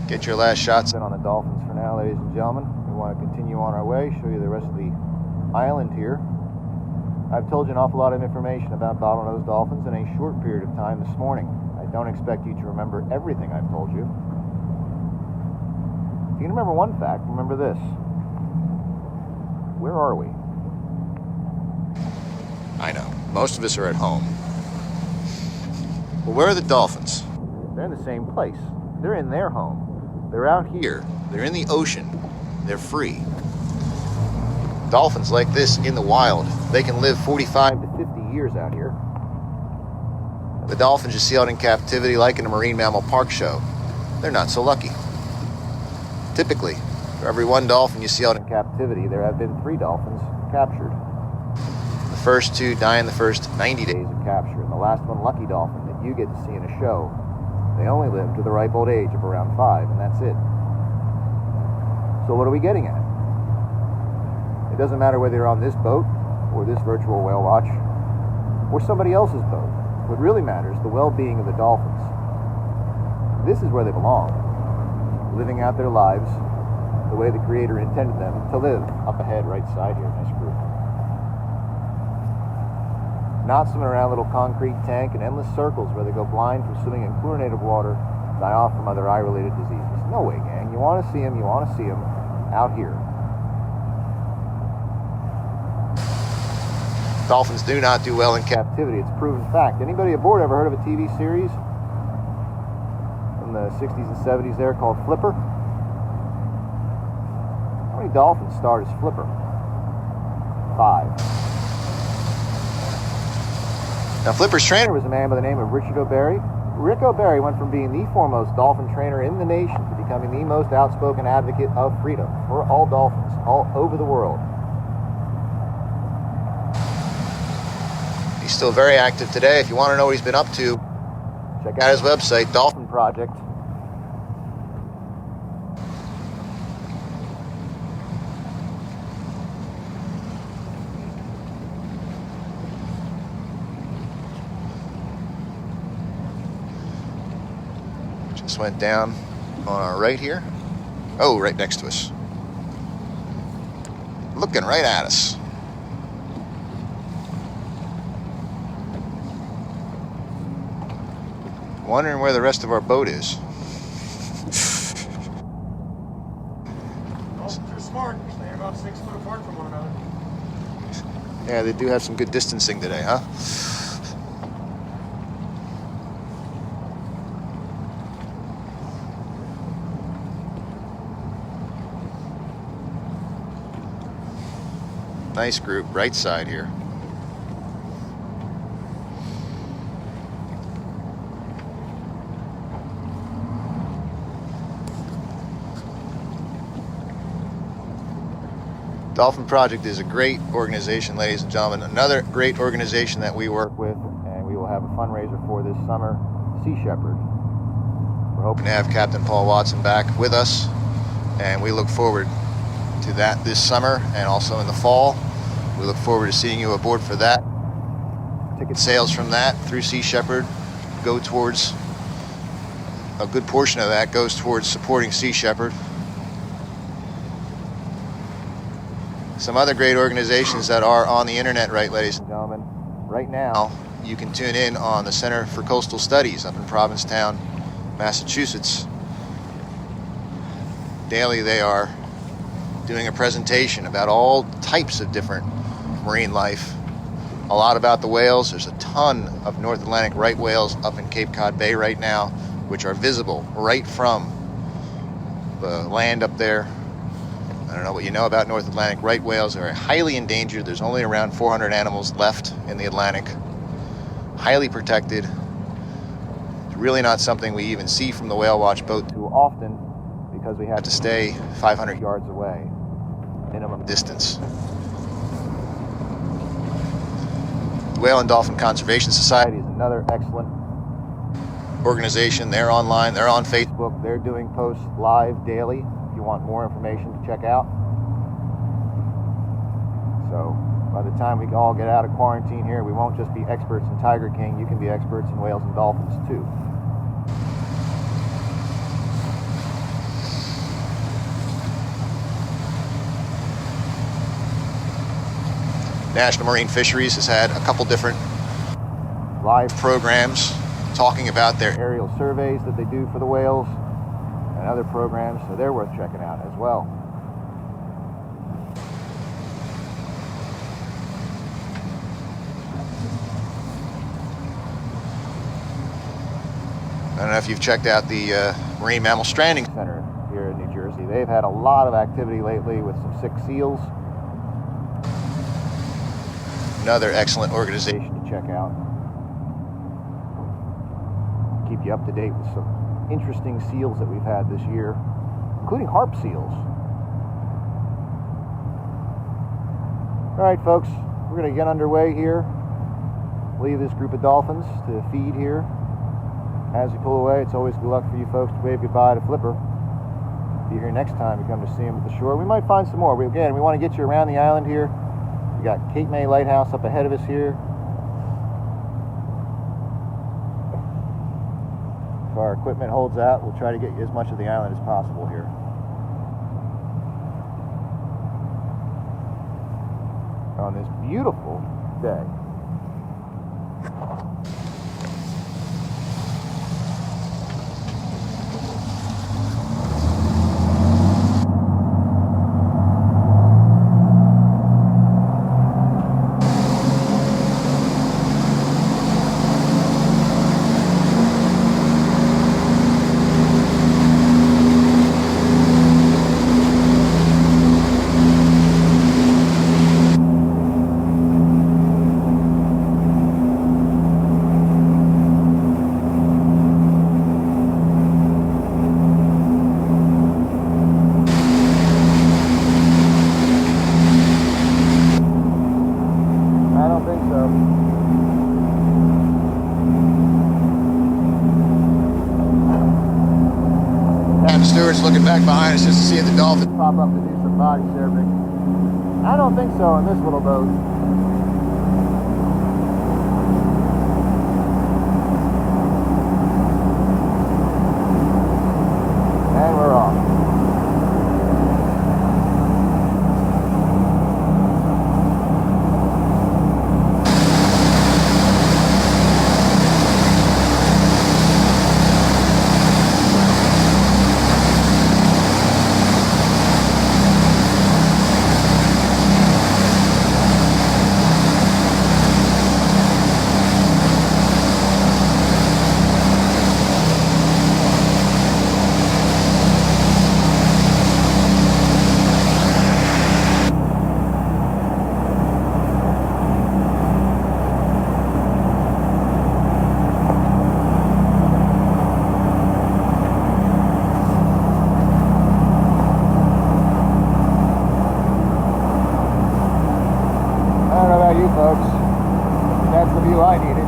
Get your last shots in on the dolphins for now, ladies and gentlemen. We want to continue on our way, show you the rest of the island here. I've told you an awful lot of information about bottlenose dolphins in a short period of time this morning. I don't expect you to remember everything I've told you. If you can remember one fact, remember this. Where are we? I know. Most of us are at home. Well, where are the dolphins? They're in the same place. They're in their home. They're out here. They're in the ocean. They're free. Dolphins like this in the wild, they can live 45 to 50 years out here. The dolphins you see out in captivity, like in a marine mammal park show, they're not so lucky. Typically, for every one dolphin you see out in captivity, there have been 3 dolphins captured. The first 2 die in the first 90 days of capture, and the last one, lucky dolphin, that you get to see in a show, they only live to the ripe old age of around 5, and that's it. So what are we getting at? It doesn't matter whether you're on this boat or this virtual whale watch or somebody else's boat. What really matters is the well-being of the dolphins. This is where they belong, living out their lives the way the Creator intended them to live. Up ahead, right side here, nice group. Not swimming around a little concrete tank in endless circles where they go blind from swimming in chlorinated water, die off from other eye-related diseases. No way, gang. You want to see them out here. Dolphins do not do well in Captivity. It's a proven fact. Anybody aboard ever heard of a TV series from the 60s and 70s there called Flipper? How many dolphins starred as Flipper? 5. Now, Flipper's trainer Was a man by the name of Richard O'Berry. Rick O'Berry went from being the foremost dolphin trainer in the nation to becoming the most outspoken advocate of freedom for all dolphins all over the world. He's still very active today. If you want to know what he's been up to, check out his website, Dolphin Project. Just went down on our right here. Oh, right next to us. Looking right at us. Wondering where the rest of our boat is. Dolphins are smart. They're about 6 foot apart from one another. Yeah, they do have some good distancing today, huh? Nice group, right side here. Dolphin Project is a great organization, ladies and gentlemen. Another great organization that we work with, And we will have a fundraiser for this summer, Sea Shepherd. we're hoping to have Captain Paul Watson back with us, and we look forward to that this summer and also in the fall. We look forward to seeing you aboard for that. Ticket sales from that through Sea Shepherd go towards, a good portion of that goes towards supporting Sea Shepherd. Some other great organizations that are on the internet, right, ladies and Gentlemen, right now, you can tune in on the Center for Coastal Studies up in Provincetown, Massachusetts. Daily they are doing a presentation about all types of different marine life. A lot about the whales. There's a ton of North Atlantic right whales up in Cape Cod Bay right now, which are visible right from the land up there. I don't know what you know about North Atlantic right whales. They're highly endangered. There's only around 400 animals left in the Atlantic. Highly protected. It's really not something we even see from the whale watch boat too often because we have to stay 500 yards away, minimum distance. The Whale and Dolphin Conservation Society is another excellent organization. They're online, they're on Facebook, they're doing posts live daily. If you want more information to check out. So by the time we all get out of quarantine here, we won't just be experts in Tiger King. You can be experts in whales and dolphins too. National Marine Fisheries has had a couple different live programs talking about their aerial surveys that they do for the whales and other programs, so they're worth checking out as well. I don't know if you've checked out the Marine Mammal Stranding Center here in New Jersey. They've had a lot of activity lately with some sick seals. Another excellent organization to check out. Keep you up to date with some interesting seals that we've had this year, including harp seals. All right, folks, we're going to get underway here. Leave this group of dolphins to feed here. As we pull away, it's always good luck for you folks to wave goodbye to Flipper. be here next time we come to see them at the shore. We might find some more. We want to get you around the island here. We got Cape May Lighthouse up ahead of us here. If our equipment holds out, we'll try to get you as much of the island as possible here. On this beautiful day. Stewart's looking back behind us just to see if the Dolphin pop up to do some body surfing. I don't think so in this little boat. And we're off. Folks, that's the view I needed.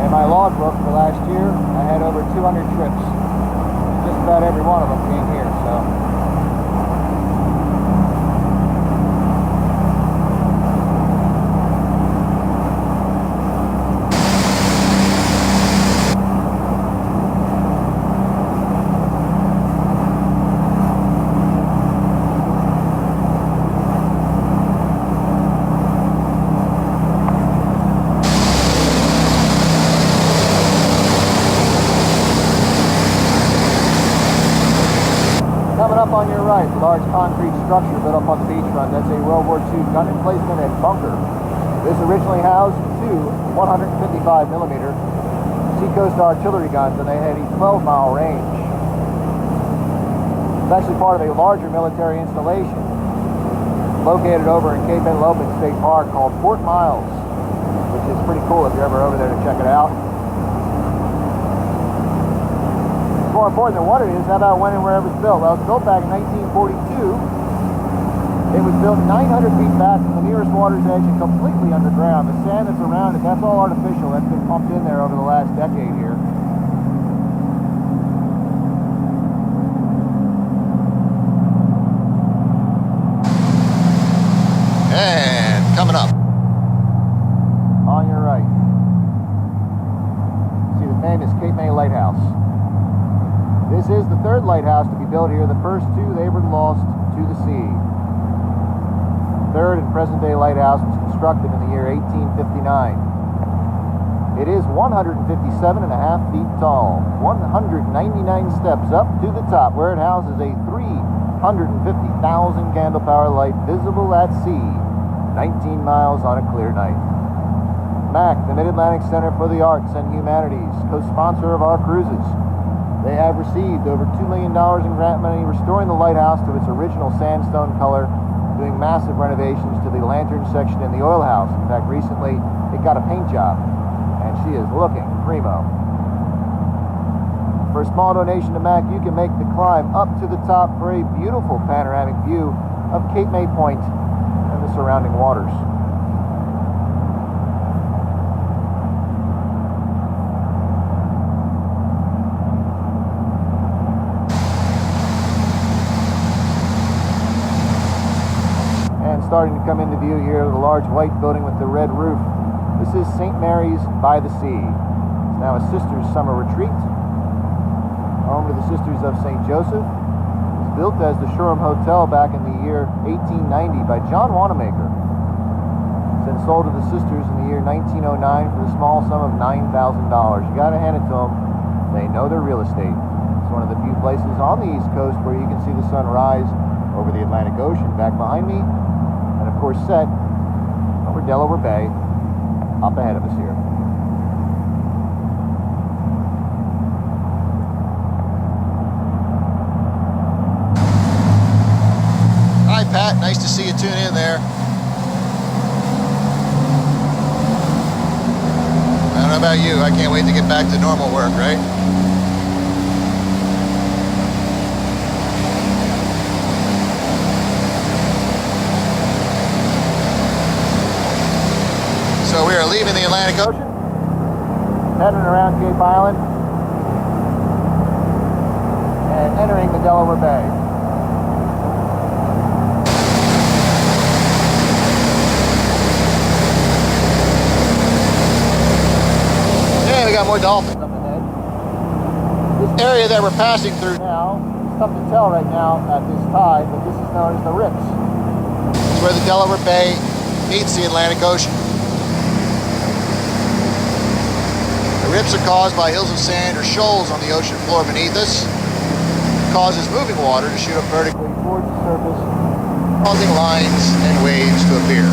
In my logbook for last year, I had over 200 trips. Just about every one of them came here, so. Coming up on your right, the large concrete structure built up on the beachfront. That's a World War II gun emplacement and bunker. This originally housed two 155mm Seacoast artillery guns, and they had a 12-mile range. It's actually part of a larger military installation located over in Cape May State Park called Fort Miles, which is pretty cool if you're ever over there to check it out. More important than what it is, how about when and where it was built? Well, it was built back in 1942. It was built 900 feet back from the nearest water's edge and completely underground. The sand that's around it, that's all artificial. That's been pumped in there over the last decade here. and coming up. On your right, see the famous Cape May Lighthouse. This is the third lighthouse to be built here. The first two, they were lost to the sea. The third and present-day lighthouse was constructed in the year 1859. It is 157.5 feet tall, 199 steps up to the top, where it houses a 350,000 candle power light visible at sea, 19 miles on a clear night. MAC, the Mid-Atlantic Center for the Arts and Humanities, co-sponsor of our cruises. They have received over $2 million in grant money, restoring the lighthouse to its original sandstone color, doing massive renovations to the lantern section in the oil house. In fact, recently it got a paint job, and she is looking primo. For a small donation to MAC, you can make the climb up to the top for a beautiful panoramic view of Cape May Point and the surrounding waters. starting to come into view here, the large white building with the red roof. This is St. Mary's by the Sea. It's now a Sisters Summer Retreat, home to the Sisters of St. Joseph. It was built as the Shoreham Hotel back in the year 1890 by John Wanamaker. It's been sold to the Sisters in the year 1909 for the small sum of $9,000. You gotta hand it to them. They know their real estate. It's one of the few places on the East Coast where you can see the sun rise over the Atlantic Ocean back behind me, and of course set over Delaware Bay up ahead of us here. Hi Pat, nice to see you tune in there. I don't know about you, I can't wait to get back to normal work, right? So we are leaving the Atlantic Ocean, Heading around Cape Island and entering the Delaware Bay. Yeah, we got more dolphins. Up ahead. This area that we're passing through Now, it's tough to tell right now at this tide, but this is known as the Rips. is where the Delaware Bay meets the Atlantic Ocean. The rips are caused by hills of sand or shoals on the ocean floor beneath us. It causes moving water to shoot up vertically Towards the surface. causing lines and waves to appear.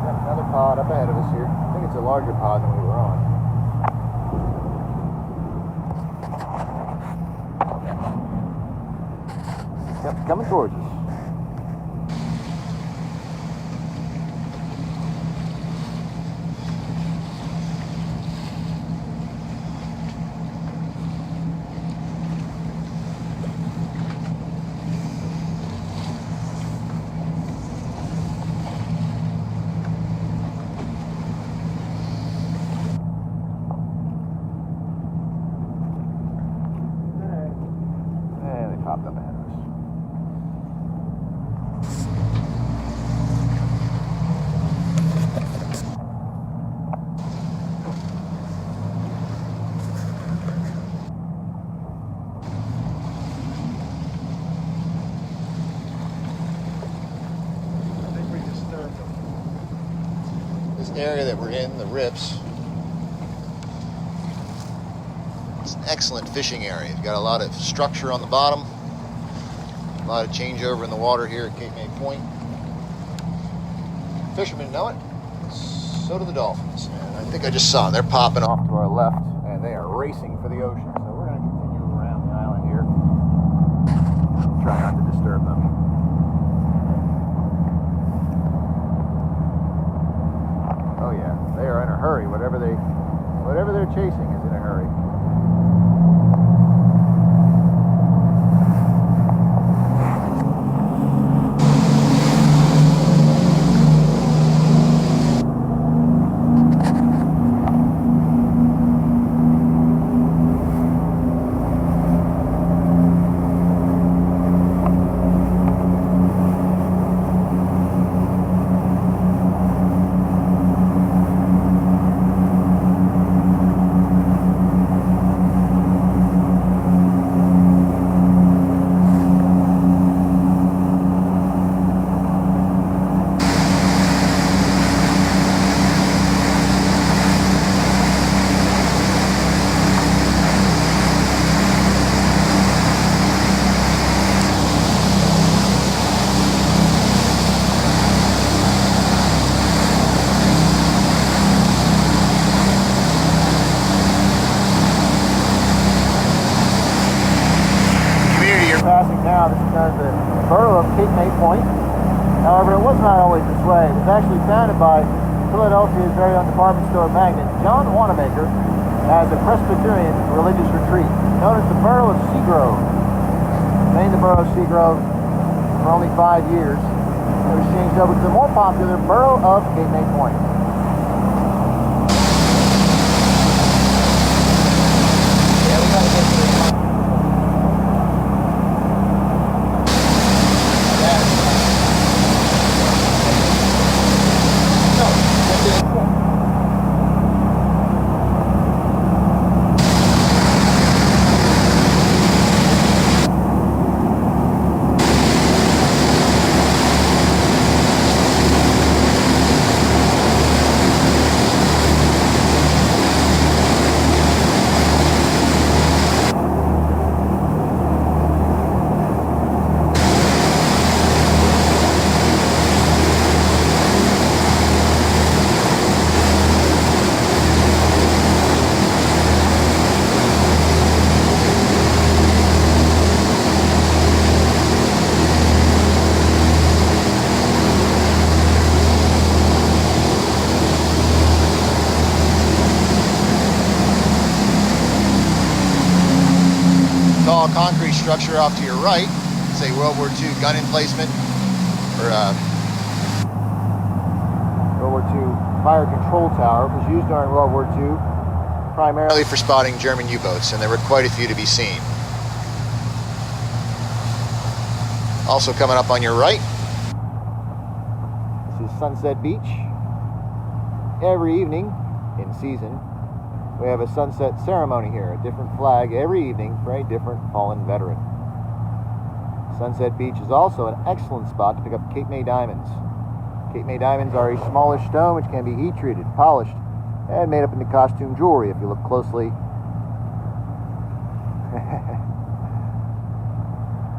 Got another pod up ahead of us here. I think it's a larger pod than we were on. Yep, coming towards us. And they popped up ahead of us. I think we disturbed them. This area that we're in, the rips, it's an excellent fishing area. You've got a lot of structure on the bottom, a lot of changeover in the water here at Cape May Point. Fishermen know it, so do the dolphins. And I think I just saw them. They're popping off To our left, and they are racing for the ocean. So we're going to continue around the island here. Try not to disturb them. Oh yeah, they are in a hurry. Whatever they're chasing is in a hurry. Passing now, this is known as the borough of Cape May Point. However, it was not always this way. It was actually founded by Philadelphia's very own department store magnate, John Wanamaker, has a Presbyterian religious retreat known as the Borough of Seagrove. Named the Borough of Seagrove for only 5 years. It was changed over to the more popular Borough of Cape May Point. Yeah, we gotta get to the tall concrete structure off to your right. It's a World War II gun emplacement or World War II fire control tower. It was used during World War II primarily for spotting German U-boats, and there were quite a few to be seen. Also coming up on your right, This is Sunset Beach. Every evening in season, we have a sunset ceremony here, a different flag every evening for a different fallen veteran. Sunset Beach is also an excellent spot to pick up Cape May diamonds. Cape May diamonds are a smallish stone which can be heat treated, polished, and made up into costume jewelry if you look closely.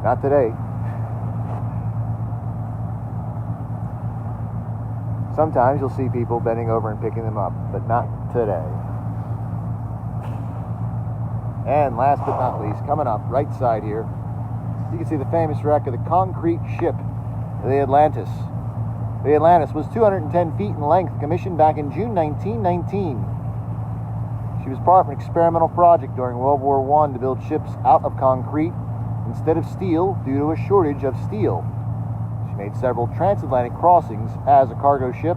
Not today. Sometimes you'll see people bending over and picking them up, but not today. And last but not least, coming up right side here, you can see the famous wreck of the concrete ship, the Atlantis. The Atlantis was 210 feet in length, commissioned back in June 1919. She was part of an experimental project during World War I to build ships out of concrete instead of steel due to a shortage of steel. She made several transatlantic crossings as a cargo ship.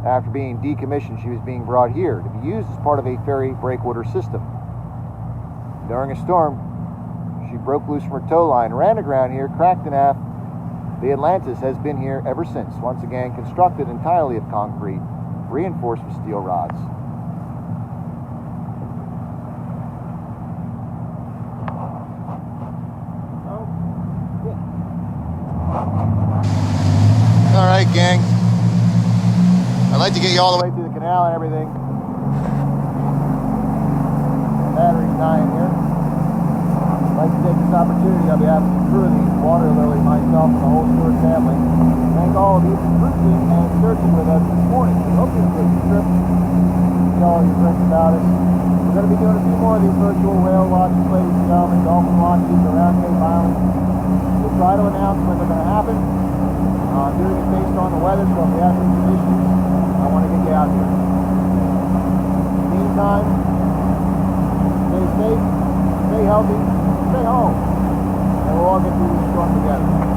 After being decommissioned, she was being brought here to be used as part of a ferry breakwater system. During a storm, she broke loose from her tow line, ran aground here, cracked in half. The Atlantis has been here ever since, once again constructed entirely of concrete, reinforced with steel rods. all right, gang. I'd like to get you all the way Through the canal and everything. Battery's dying here. I'd like to take this opportunity on behalf of the crew of the Water Lily, myself, and the whole Stewart family. Thank all of you for cruising and searching with us this morning. We hope you enjoyed the trip. See all your friends about us. We're going to be doing a few more of these virtual whale watches, ladies and gentlemen, dolphin watches around Cape Island. We'll try to announce when they're going to happen. I'm doing it based on the weather, so if we have any conditions, I want to get you out here. In the meantime, stay safe, stay healthy, stay home, and we'll all get through this storm together.